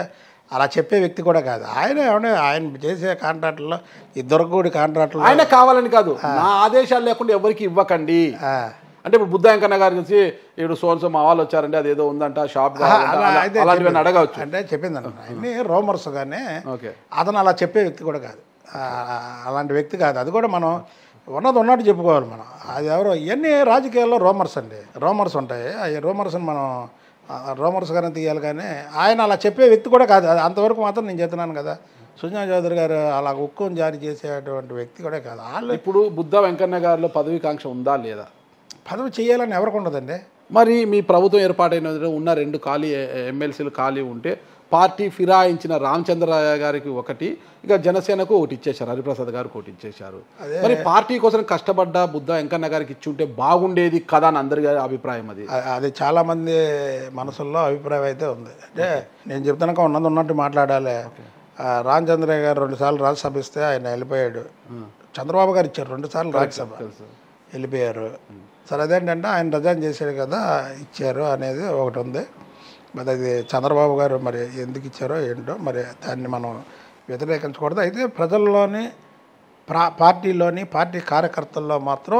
అలా చెప్పే వ్యక్తి కూడా కాదు ఆయన. ఏమంటే ఆయన చేసే కాంట్రాక్ట్లో ఈ దొరకూడి కాంట్రాక్ట్లో ఆయన కావాలని కాదు, నా ఆదేశాలు లేకుండా ఎవరికి ఇవ్వకండి అంటే ఇప్పుడు బుద్ధా వెంకన్న గారు చూసి ఇప్పుడు సోన్సో మా వాళ్ళు వచ్చారండి అదేదో ఉందంట షాప్ అలాంటివన్నీ అడగవచ్చు అంటే చెప్పిందంట. అన్ని రోమర్స్ కానీ అతను అలా చెప్పే వ్యక్తి కూడా కాదు, అలాంటి వ్యక్తి కాదు. అది కూడా మనం ఉన్నట్టు చెప్పుకోవాలి మనం. అది ఎవరో ఇవన్నీ రాజకీయాల్లో రోమర్స్ అండి, రోమర్స్ ఉంటాయి. అవి రోమర్స్ని మనం రోమర్స్ గానే తీయాలి కానీ ఆయన అలా చెప్పే వ్యక్తి కూడా కాదు. అది అంతవరకు మాత్రం నేను చెప్తున్నాను కదా. సుజనా చౌదరి గారు అలా హుక్కుని జారీ చేసేటువంటి వ్యక్తి కూడా కాదు. వాళ్ళు ఇప్పుడు బుద్ధా వెంకన్న గారిలో పదవీకాంక్ష ఉందా లేదా? పదవి చేయాలని ఎవరికి ఉండదండి. మరి మీ ప్రభుత్వం ఏర్పాటైన ఉన్న 2 ఖాళీ ఎమ్మెల్సీలు ఖాళీ ఉంటే పార్టీ ఫిరాయించిన రామచంద్రరాయ గారికి ఒకటి, ఇక జనసేనకు ఒకటి ఇచ్చేశారు, హరిప్రసాద్ గారికి ఒకటి ఇచ్చేశారు. మరి పార్టీ కోసం కష్టపడ్డ బుద్ధా వెంకన్న గారికి ఇచ్చి ఉంటే బాగుండేది కదా అని అందరి అభిప్రాయం. అది చాలామంది మనసుల్లో అభిప్రాయం అయితే ఉంది. అంటే నేను చెప్తాను ఉన్నట్టు మాట్లాడాలి. రామచంద్రయ్య గారు 2 సార్లు రాజ్యసభ ఇస్తే ఆయన వెళ్ళిపోయాడు. చంద్రబాబు గారు ఇచ్చారు 2 సార్లు రాజ్యసభ, వెళ్ళిపోయారు. సరే అదేంటంటే ఆయన రిజైన్ చేశాడు కదా ఇచ్చారు అనేది ఒకటి ఉంది. మరి అది చంద్రబాబు గారు మరి ఎందుకు ఇచ్చారో ఏంటో మరి దాన్ని మనం వ్యతిరేకించకూడదు. అయితే ప్రజల్లోని పార్టీలోని పార్టీ కార్యకర్తల్లో మాత్రం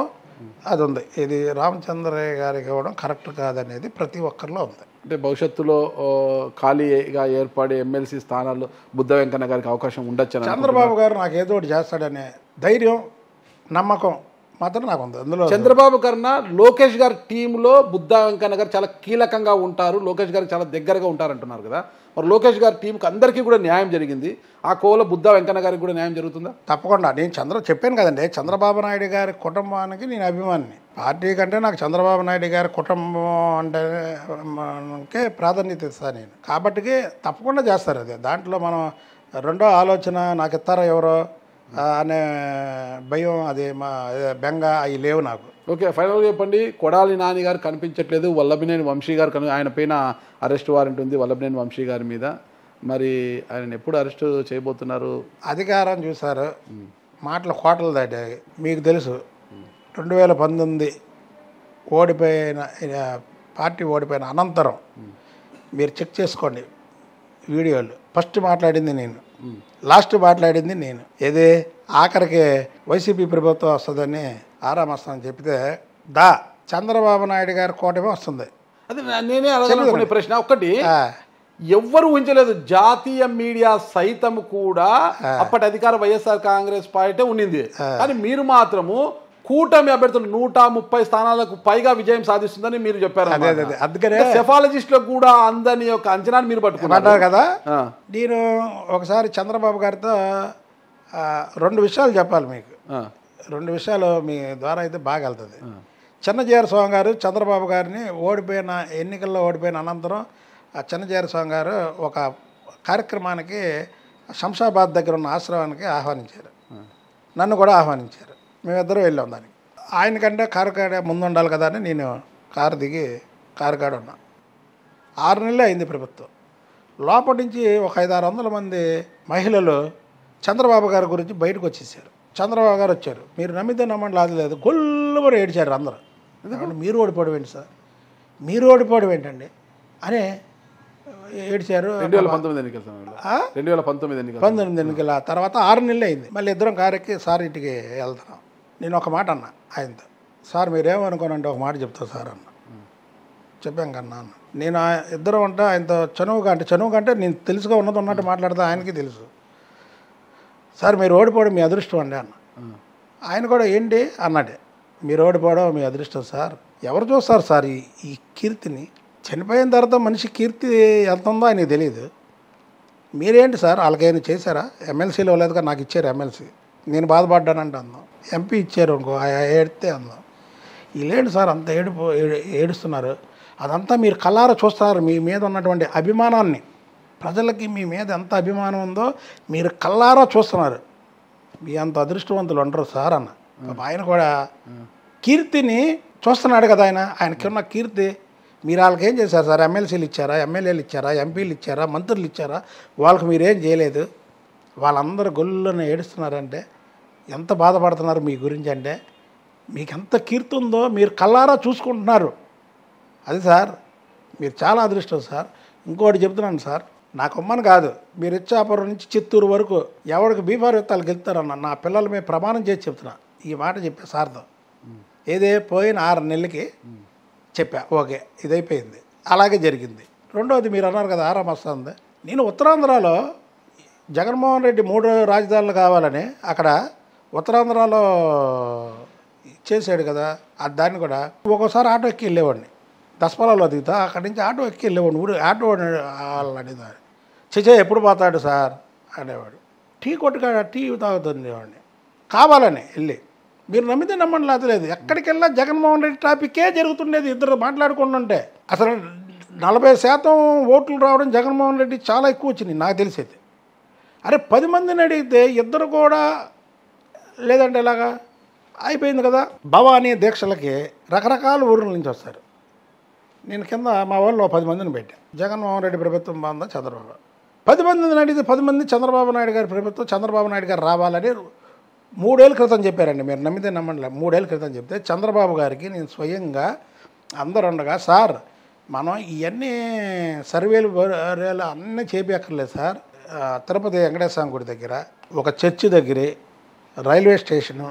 అది ఉంది. ఇది రామచంద్రయ్య గారికి ఇవ్వడం కరెక్ట్ కాదనేది ప్రతి ఒక్కరిలో ఉంది. అంటే భవిష్యత్తులో ఖాళీగా ఏర్పడే ఎమ్మెల్సీ స్థానాల్లో బుద్ధ వెంకన్న గారికి అవకాశం ఉండొచ్చు. చంద్రబాబు గారు నాకు ఏదో ఒకటి చేస్తాడనే ధైర్యం నమ్మకం మాత్రం నాకు ఉంది. అందులో చంద్రబాబు కన్నా లోకేష్ గారి టీంలో బుద్ధా వెంకన్న గారు చాలా కీలకంగా ఉంటారు, లోకేష్ గారికి చాలా దగ్గరగా ఉంటారంటున్నారు కదా. మరి లోకేష్ గారి టీంకి అందరికీ కూడా న్యాయం జరిగింది, ఆ కోవలో బుద్ధా వెంకన్న గారికి కూడా న్యాయం జరుగుతుందా? తప్పకుండా. నేను చెప్పాను కదండి, చంద్రబాబు నాయుడు గారి కుటుంబానికి నేను అభిమానిని. పార్టీ కంటే నాకు చంద్రబాబు నాయుడు గారి కుటుంబం అంటే ప్రాధాన్యత ఇస్తాను నేను. కాబట్టి తప్పకుండా చేస్తారు. అది దాంట్లో మనం రెండో ఆలోచన నాకు ఇస్తారో ఎవరో అనే భయం, అది మా బెంగ అవి లేవు నాకు. ఓకే, ఫైనల్గా చెప్పండి. కొడాలి నాని గారు కనిపించట్లేదు, వల్లభనేని వంశీ గారు ఆయన పైన అరెస్ట్ వారెంట్ ఉంది వల్లభనేని వంశీ గారి మీద. మరి ఆయన ఎప్పుడు అరెస్ట్ చేయబోతున్నారు? అధికారం చూశారు, మాటలు కోటలు దాటాయి. మీకు తెలుసు 2019 ఓడిపోయిన పార్టీ ఓడిపోయిన అనంతరం మీరు చెక్ చేసుకోండి వీడియోలు. ఫస్ట్ మాట్లాడింది నేను, లాస్ట్ మాట్లాడింది నేను. ఏది ఆఖరికి వైసీపీ ప్రభుత్వం వస్తుందని ఆరామస్తానని చెప్తే చంద్రబాబు నాయుడు గారి కూటమి వస్తుంది. అదే నేనే అడగాలనుకునే ప్రశ్న ఒక్కటి, ఎవ్వరు ఊహించలేదు, జాతీయ మీడియా సైతం కూడా అప్పటి అధికార వైఎస్ఆర్ కాంగ్రెస్ పార్టీ ఉండింది, కానీ మీరు మాత్రము కూటమి అభ్యర్థులు 130 స్థానాలకు పైగా విజయం సాధిస్తుందని మీరు చెప్పారు. అందుకనే సెఫాలజిస్టులకు కూడా అందని ఒక అంచనాన్ని మీరు పట్టుకున్నారు కదా. నేను ఒకసారి చంద్రబాబు గారితో 2 విషయాలు చెప్పాలి మీకు. 2 విషయాలు మీ ద్వారా అయితే బాగా వెళ్తుంది. చిన్నజీఆర్ స్వామి గారు చంద్రబాబు గారిని ఎన్నికల్లో ఓడిపోయిన అనంతరం చిన్నజీఆర్ స్వామి గారు ఒక కార్యక్రమానికి శంషాబాద్ దగ్గర ఉన్న ఆశ్రమానికి ఆహ్వానించారు, నన్ను కూడా ఆహ్వానించారు. మేమిద్దరం వెళ్ళాం దానికి. ఆయనకంటే కారు కాడ ముందు ఉండాలి కదా అని నేను కారు దిగి కారు కాడ ఉన్నా. 6 నెలలే అయింది ప్రభుత్వం. లోపల నుంచి ఒక 500-600 మంది మహిళలు చంద్రబాబు గారి గురించి బయటకు వచ్చేసారు. చంద్రబాబు గారు వచ్చారు, మీరు నమ్మితే నమ్మండి లేదు గొల్లు కూడా ఏడ్చారు అందరూ. ఎందుకంటే మీరు ఓడిపోవడం ఏంటి సార్, మీరు ఓడిపోవడం ఏంటండి అని ఏడ్చారు. 2019 ఎన్నికల తర్వాత 6 నెలలు అయింది. మళ్ళీ ఇద్దరం కారెక్కి సార్ ఇంటికి వెళ్తున్నాం. నేను ఒక మాట అన్నా ఆయనతో, సార్ మీరేమనుకోనంటే ఒక మాట చెప్తా సార్ అన్న. చెప్పాం కన్నా అన్న. నేను ఇద్దరం అంటే ఆయనతో చనువుగా అంటే నేను తెలుసుగా ఉన్నది ఉన్నట్టు మాట్లాడితే ఆయనకి తెలుసు. సార్ మీరు ఓడిపోవడం మీ అదృష్టం అండి అన్న. ఆయన కూడా ఏంటి అన్నాడే, మీరు ఓడిపోవడం మీ అదృష్టం సార్, ఎవరు చూస్తారు సార్ ఈ కీర్తిని, చనిపోయిన తర్వాత మనిషి కీర్తి ఎంత ఉందో ఆయనకి తెలియదు. మీరేంటి సార్ వాళ్ళకైనా చేశారా? ఎమ్మెల్సీలో లేదుగా నాకు ఇచ్చారు ఎమ్మెల్సీ, నేను బాధపడ్డానంటే అందాం. ఎంపీ ఇచ్చారు ఇంకో ఏడితే అందాం. వీళ్ళేంటి సార్ అంత ఏడుస్తున్నారు? అదంతా మీరు కళ్ళారా చూస్తున్నారు. మీ మీద ఉన్నటువంటి అభిమానాన్ని, ప్రజలకి మీ మీద ఎంత అభిమానం ఉందో మీరు కళ్ళారా చూస్తున్నారు. మీ అంత అదృష్టవంతులు ఉండరు సార్ అన్న. ఆయన కూడా కీర్తిని చూస్తున్నాడు కదా. ఆయనకున్న కీర్తి మీరు వాళ్ళకి ఏం చేశారు సార్? ఎమ్మెల్సీలు ఇచ్చారా, ఎమ్మెల్యేలు ఇచ్చారా, ఎంపీలు ఇచ్చారా, మంత్రులు ఇచ్చారా? వాళ్ళకి మీరేం చేయలేదు. వాళ్ళందరూ గొల్లుని ఏడుస్తున్నారంటే ఎంత బాధపడుతున్నారు మీ గురించి అంటే, మీకు ఎంత కీర్తి ఉందో మీరు కళ్ళారా చూసుకుంటున్నారు. అది సార్ మీరు చాలా అదృష్టం సార్. ఇంకోటి చెప్తున్నాను సార్, నాకు అమ్మని కాదు, మీరు ఇచ్చాపురం నుంచి చిత్తూరు వరకు ఎవరికి బీఫార్ విత్తాలు గెలుస్తారన్న నా పిల్లల మీద ప్రమాణం చేసి చెప్తున్నా. ఈ మాట చెప్పా సార్తో. ఏదే పోయిన 6 నెలలకి చెప్పా, ఓకే ఇదైపోయింది. అలాగే జరిగింది. రెండవది మీరు అన్నారు కదా ఆరాం వస్తుంది. నేను ఉత్తరాంధ్రలో జగన్మోహన్ రెడ్డి 3 రాజధానులు కావాలని అక్కడ ఉత్తరాంధ్రలో చేశాడు కదా, దాన్ని కూడా ఒక్కోసారి ఆటో ఎక్కి వెళ్ళేవాడిని. దసపల్లలో దిగుతా, అక్కడి నుంచి ఆటో ఎక్కి వెళ్ళేవాడిని. ఆటో అనేదాన్ని. చచ్చే ఎప్పుడు పోతాడు సార్ అనేవాడు. టీ కొట్టుకాడ టీ తాగుతుండేవాడిని కావాలని వెళ్ళి. మీరు నమ్మితే నమ్మండి లేదు, ఎక్కడికి వెళ్ళినా జగన్మోహన్ రెడ్డి టాపిక్కే జరుగుతుండేది. ఇద్దరు మాట్లాడుకుంటుంటే అసలు 40% ఓట్లు రావడం జగన్మోహన్ రెడ్డి చాలా ఎక్కువ వచ్చింది నాకు తెలిసేది. అరే 10 మందిని అడిగితే ఇద్దరు కూడా లేదంటే ఇలాగా అయిపోయింది కదా. భవానీ దీక్షలకి రకరకాల ఊర్ల నుంచి వస్తారు. నేను కింద మా వాళ్ళు 10 మందిని పెట్టాను. జగన్మోహన్ రెడ్డి ప్రభుత్వం బాగుందా, చంద్రబాబు 10 మందిని అడిగితే 10 మంది చంద్రబాబు నాయుడు గారి ప్రభుత్వం, చంద్రబాబు నాయుడు గారు రావాలని 3 ఏళ్ళ క్రితం చెప్పారండి. మీరు నమ్మితే నమ్మండి, 3 ఏళ్ళ క్రితం చెప్తే చంద్రబాబు గారికి నేను స్వయంగా అందరు ఉండగా, సార్ మనం ఇవన్నీ సర్వేలు అన్నీ చేపియక్కర్లేదు సార్. తిరుపతి వెంకటేశ్వర స్వామి గుడి దగ్గర, ఒక చర్చి దగ్గర, రైల్వే స్టేషను,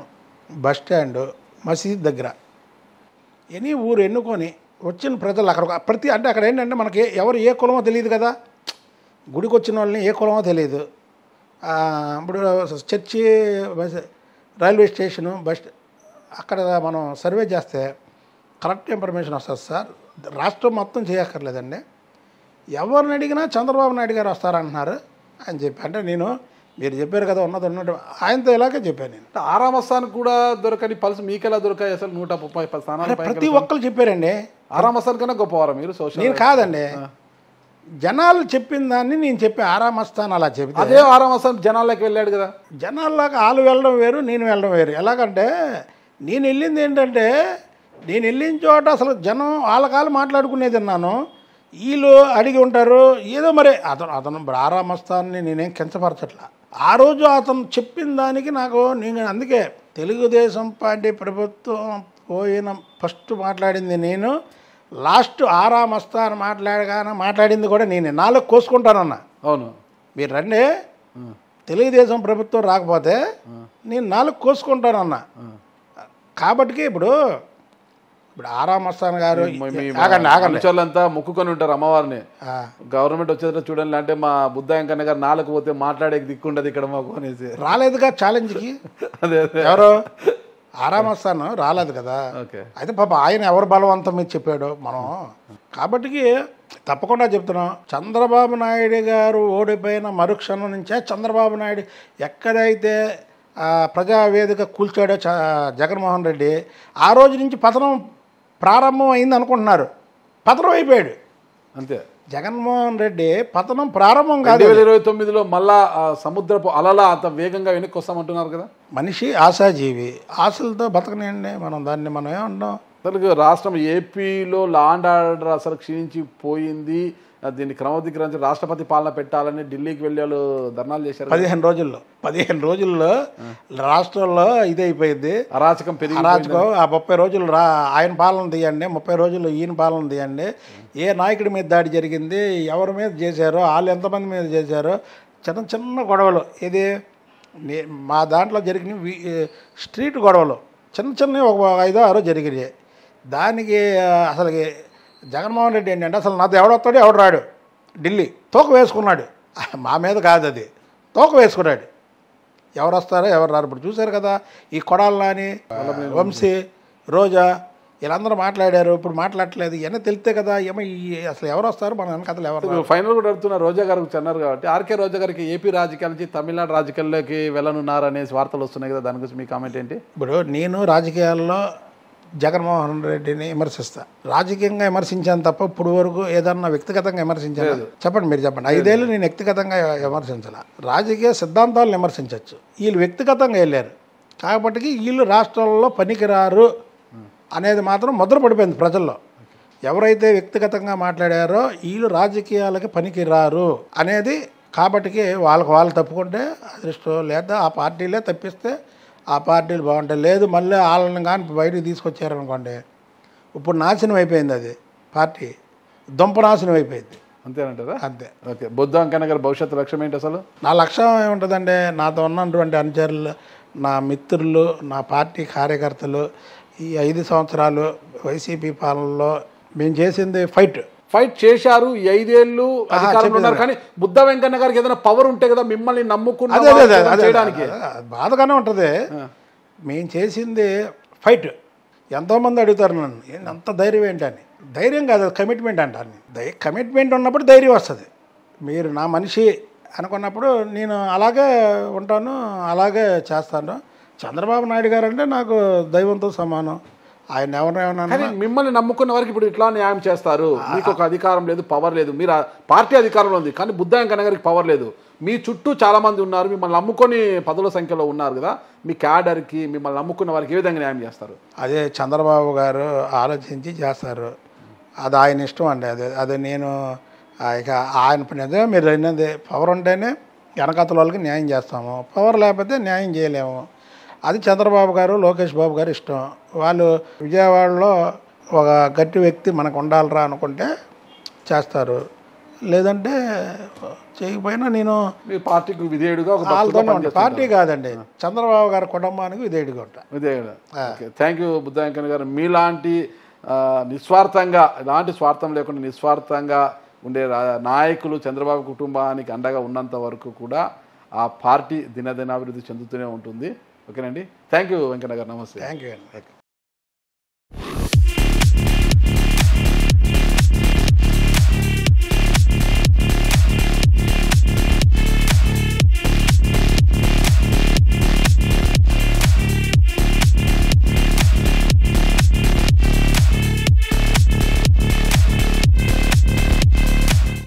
బస్ స్టాండు, మసీద్ దగ్గర ఎనీ ఊరు ఎన్నుకొని వచ్చిన ప్రజలు అక్కడ అంటే అక్కడ ఏంటంటే మనకి ఎవరు ఏ కులమో తెలియదు కదా. గుడికి వచ్చిన వాళ్ళని ఏ కులమో తెలియదు. ఇప్పుడు చర్చి, రైల్వే స్టేషను, బస్ అక్కడ మనం సర్వే చేస్తే కరెక్ట్ ఇన్ఫర్మేషన్ వస్తుంది సార్. రాష్ట్రం మొత్తం చేయక్కర్లేదండి, ఎవరిని అడిగినా చంద్రబాబు నాయుడు గారు వస్తారంటున్నారు అని చెప్పి. అంటే నేను మీరు చెప్పారు కదా ఉన్నట్టు ఆయనతో ఇలాగే చెప్పాను. నేను ఆరామస్థానికి కూడా దొరకని పల్స్ మీకెలా దొరకాయి? అసలు 130 స్థానాలు ప్రతి ఒక్కరు చెప్పారండి. ఆరామస్థాన్ కన్నా గొప్పవారా మీరు? నేను కాదండి, జనాలు చెప్పిన దాన్ని నేను చెప్పి ఆరామస్థాన్ అలా చెప్తే అదే ఆరామస్థాన్ జనాల్లోకి వెళ్ళాడు కదా. జనాల్లోకి వాళ్ళు వెళ్ళడం వేరు, నేను వెళ్ళడం వేరు. ఎలాగంటే నేను వెళ్ళింది ఏంటంటే, నేను వెళ్ళిన చోట అసలు జనం వాళ్ళకాలు మాట్లాడుకునేది విన్నాను. వీళ్ళు అడిగి ఉంటారు ఏదో మరి అతను ఆరా మస్తాన్ని నేనేం కించపరచట్లా. ఆ రోజు అతను చెప్పిన దానికి నేను అందుకే తెలుగుదేశం పార్టీ ప్రభుత్వం పోయిన ఫస్ట్ మాట్లాడింది నేను, లాస్ట్ ఆరా మస్తాన్ మాట్లాడింది కూడా నేనే. 4 కోసుకుంటానన్నా. అవును, మీరు రండి, తెలుగుదేశం ప్రభుత్వం రాకపోతే నేను 4 కోసుకుంటానన్నా. కాబట్టి ఇప్పుడు ఆరా మస్తాన్ గారు అనుచరులంతా మొక్కుకొని ఉంటారు అమ్మవారిని, గవర్నమెంట్ వచ్చేది చూడండి అంటే మా బుద్ధ వెంకన్న గారు 4 పోతే మాట్లాడే దిక్కుండదు ఇక్కడ మాకు అనేసి రాలేదుగా ఛాలెంజ్కి. అదే ఎవరు ఆరా మస్తాన్ రాలేదు కదా. అయితే పాప ఆయన ఎవరు బలవంతం మీద చెప్పాడు మనం. కాబట్టి తప్పకుండా చెప్తున్నాం, చంద్రబాబు నాయుడు గారు ఓడిపోయిన మరుక్షణం నుంచే చంద్రబాబు నాయుడు ఎక్కడైతే ప్రజావేదిక కూల్చాడో జగన్మోహన్ రెడ్డి, ఆ రోజు నుంచి పతనం ప్రారంభం అయింది అనుకుంటున్నారు. పతనం అయిపోయాడు అంతే. జగన్మోహన్ రెడ్డి పతనం ప్రారంభం కాదు. 2029లో మళ్ళా సముద్రపు అలలా అంత వేగంగా వెనక్కి వస్తామంటున్నారు కదా. మనిషి ఆశాజీవి, ఆశలతో బతకనియండి. మనం ఏమంటున్నాం, అసలు రాష్ట్రం ఏపీలో లా అండ్ ఆర్డర్ అసలు క్షీణించిపోయింది, దీన్ని క్రమబద్ధీకరించి రాష్ట్రపతి పాలన పెట్టాలని ఢిల్లీకి వెళ్ళి వాళ్ళు ధర్నాలు చేశారు. 15 రోజుల్లో రాష్ట్రంలో ఇదైపోయింది, అరాచకం. ఆ 30 రోజులు ఆయన పాలన తీయండి, 30 రోజులు ఈయన పాలన తీయండి. ఏ నాయకుడి మీద దాడి జరిగింది, ఎవరి మీద చేశారో, వాళ్ళు ఎంతమంది మీద చేశారో, చిన్న గొడవలు. ఇది మా దాంట్లో జరిగిన స్ట్రీట్ గొడవలు చిన్నవి ఒక 5-6 జరిగినాయి. దానికి అసలు జగన్మోహన్ రెడ్డి ఏంటంటే అసలు నాతో ఎవడొస్తాడు ఎవడు రాడు, ఢిల్లీ తోక వేసుకున్నాడు. మా మీద కాదు, అది తోక వేసుకున్నాడు. ఎవరు వస్తారో ఎవరు రారు. ఇప్పుడు చూశారు కదా, ఈ కొడాలి నాని, వంశీ, రోజా వీళ్ళందరూ మాట్లాడారు, ఇప్పుడు మాట్లాడట్లేదు. ఇవన్నీ తెలిస్తే కదా ఏమో అసలు ఎవరు వస్తారు మన వెనకథలు ఎవరు. ఫైనల్ కూడా అడుగుతున్నారు, రోజా గారు అన్నారు కాబట్టి ఆర్కే రోజా గారికి ఏపీ రాజకీయాల నుంచి తమిళనాడు రాజకీయాల్లోకి వెళ్ళనున్నారు అనేసి వార్తలు వస్తున్నాయి కదా, దాని గురించి మీ కామెంట్ ఏంటి? ఇప్పుడు నేను రాజకీయాల్లో జగన్మోహన్ రెడ్డిని విమర్శిస్తా, రాజకీయంగా విమర్శించాను తప్ప ఇప్పుడు వరకు ఏదన్నా వ్యక్తిగతంగా విమర్శించాను చెప్పండి, మీరు చెప్పండి. 5 ఏళ్ళు నేను వ్యక్తిగతంగా విమర్శించాల. రాజకీయ సిద్ధాంతాలను విమర్శించవచ్చు, వీళ్ళు వ్యక్తిగతంగా వెళ్ళారు కాబట్టి వీళ్ళు రాష్ట్రాల్లో పనికిరారు అనేది మాత్రం ముద్ర పడిపోయింది ప్రజల్లో. ఎవరైతే వ్యక్తిగతంగా మాట్లాడారో వీళ్ళు రాజకీయాలకి పనికిరారు అనేది, కాబట్టి వాళ్ళు తప్పుకుంటే అదృష్టం, లేదా ఆ పార్టీలే తప్పిస్తే ఆ పార్టీలు బాగుంటాయి. లేదు మళ్ళీ వాళ్ళని కానీ బయటకు తీసుకొచ్చారనుకోండి, ఇప్పుడు నాశనం అయిపోయింది, అది పార్టీ దుంప నాశనం అయిపోయింది. అంతేనంటారా? అంతే. ఓకే, బుద్ధ వెంకన్న గారి భవిష్యత్తు లక్ష్యం ఏంటి అసలు? నా లక్ష్యం ఏముంటుందంటే, నాతో ఉన్నటువంటి అనుచరులు, నా మిత్రులు, నా పార్టీ కార్యకర్తలు ఈ 5 సంవత్సరాలు వైసీపీ పాలనలో మేము చేసింది ఫైట్ చేశారు. ఈ 5 ఏళ్ళు అధికారంలో ఉన్నారు, కానీ బుద్ధ వెంకన్న గారికి ఏదైనా పవర్ ఉంటే కదా మిమ్మల్ని నమ్ముకున్న చేయడానికి. బాధగానే ఉంటుంది. మేము చేసింది ఫైట్. ఎంతోమంది అడుగుతారు నన్ను, ఎంత ధైర్యం ఏంటని. ధైర్యం కాదు, కమిట్మెంట్ అంటాను. కమిట్మెంట్ ఉన్నప్పుడు ధైర్యం వస్తుంది. మీరు నా మనిషి అనుకున్నప్పుడు నేను అలాగే ఉంటాను, అలాగే చేస్తాను. చంద్రబాబు నాయుడు గారు అంటే నాకు దైవంతో సమానం. ఆయన ఎవరైనా మిమ్మల్ని నమ్ముకున్న వారికి ఇప్పుడు ఇట్లా న్యాయం చేస్తారు. మీకు ఒక అధికారం లేదు, పవర్ లేదు. మీరు పార్టీ అధికారంలో ఉంది, కానీ బుద్ధ వెంకన్న గారికి పవర్ లేదు. మీ చుట్టూ చాలా మంది ఉన్నారు, మిమ్మల్ని నమ్ముకొని 10ల సంఖ్యలో ఉన్నారు కదా. మీ క్యాడర్కి, మిమ్మల్ని నమ్ముకున్న వారికి ఏ విధంగా న్యాయం చేస్తారు? అదే చంద్రబాబు గారు ఆలోచించి చేస్తారు. అది ఆయన ఇష్టం అండి. అదే నేను ఇక ఆయన పని అదే. మీరు అయినది పవర్ ఉంటేనే వెనకాతల వాళ్ళకి న్యాయం చేస్తాము, పవర్ లేకపోతే న్యాయం చేయలేము. అది చంద్రబాబు గారు, లోకేష్ బాబు గారు ఇష్టం. వాళ్ళు విజయవాడలో ఒక గట్టి వ్యక్తి మనకు ఉండాలరా అనుకుంటే చేస్తారు, లేదంటే చేయకపోయినా నేను పార్టీకి విధేయుడుగా వాళ్ళతోనే ఉంటాను. పార్టీ కాదండి, చంద్రబాబు గారి కుటుంబానికి విధేయుడుగా ఉంటాను. విధేయుడు. థ్యాంక్ యూ బుద్ధ వెంకన్న గారు. మీలాంటి నిస్వార్థంగా, ఎలాంటి స్వార్థం లేకుండా నిస్వార్థంగా ఉండే నాయకులు చంద్రబాబు కుటుంబానికి అండగా ఉన్నంత వరకు కూడా ఆ పార్టీ దినదినాభివృద్ధి చెందుతూనే ఉంటుంది. ఓకేనండి, థ్యాంక్ యూ వెంకన్న గారు. నమస్తే. థ్యాంక్ యూ అండి.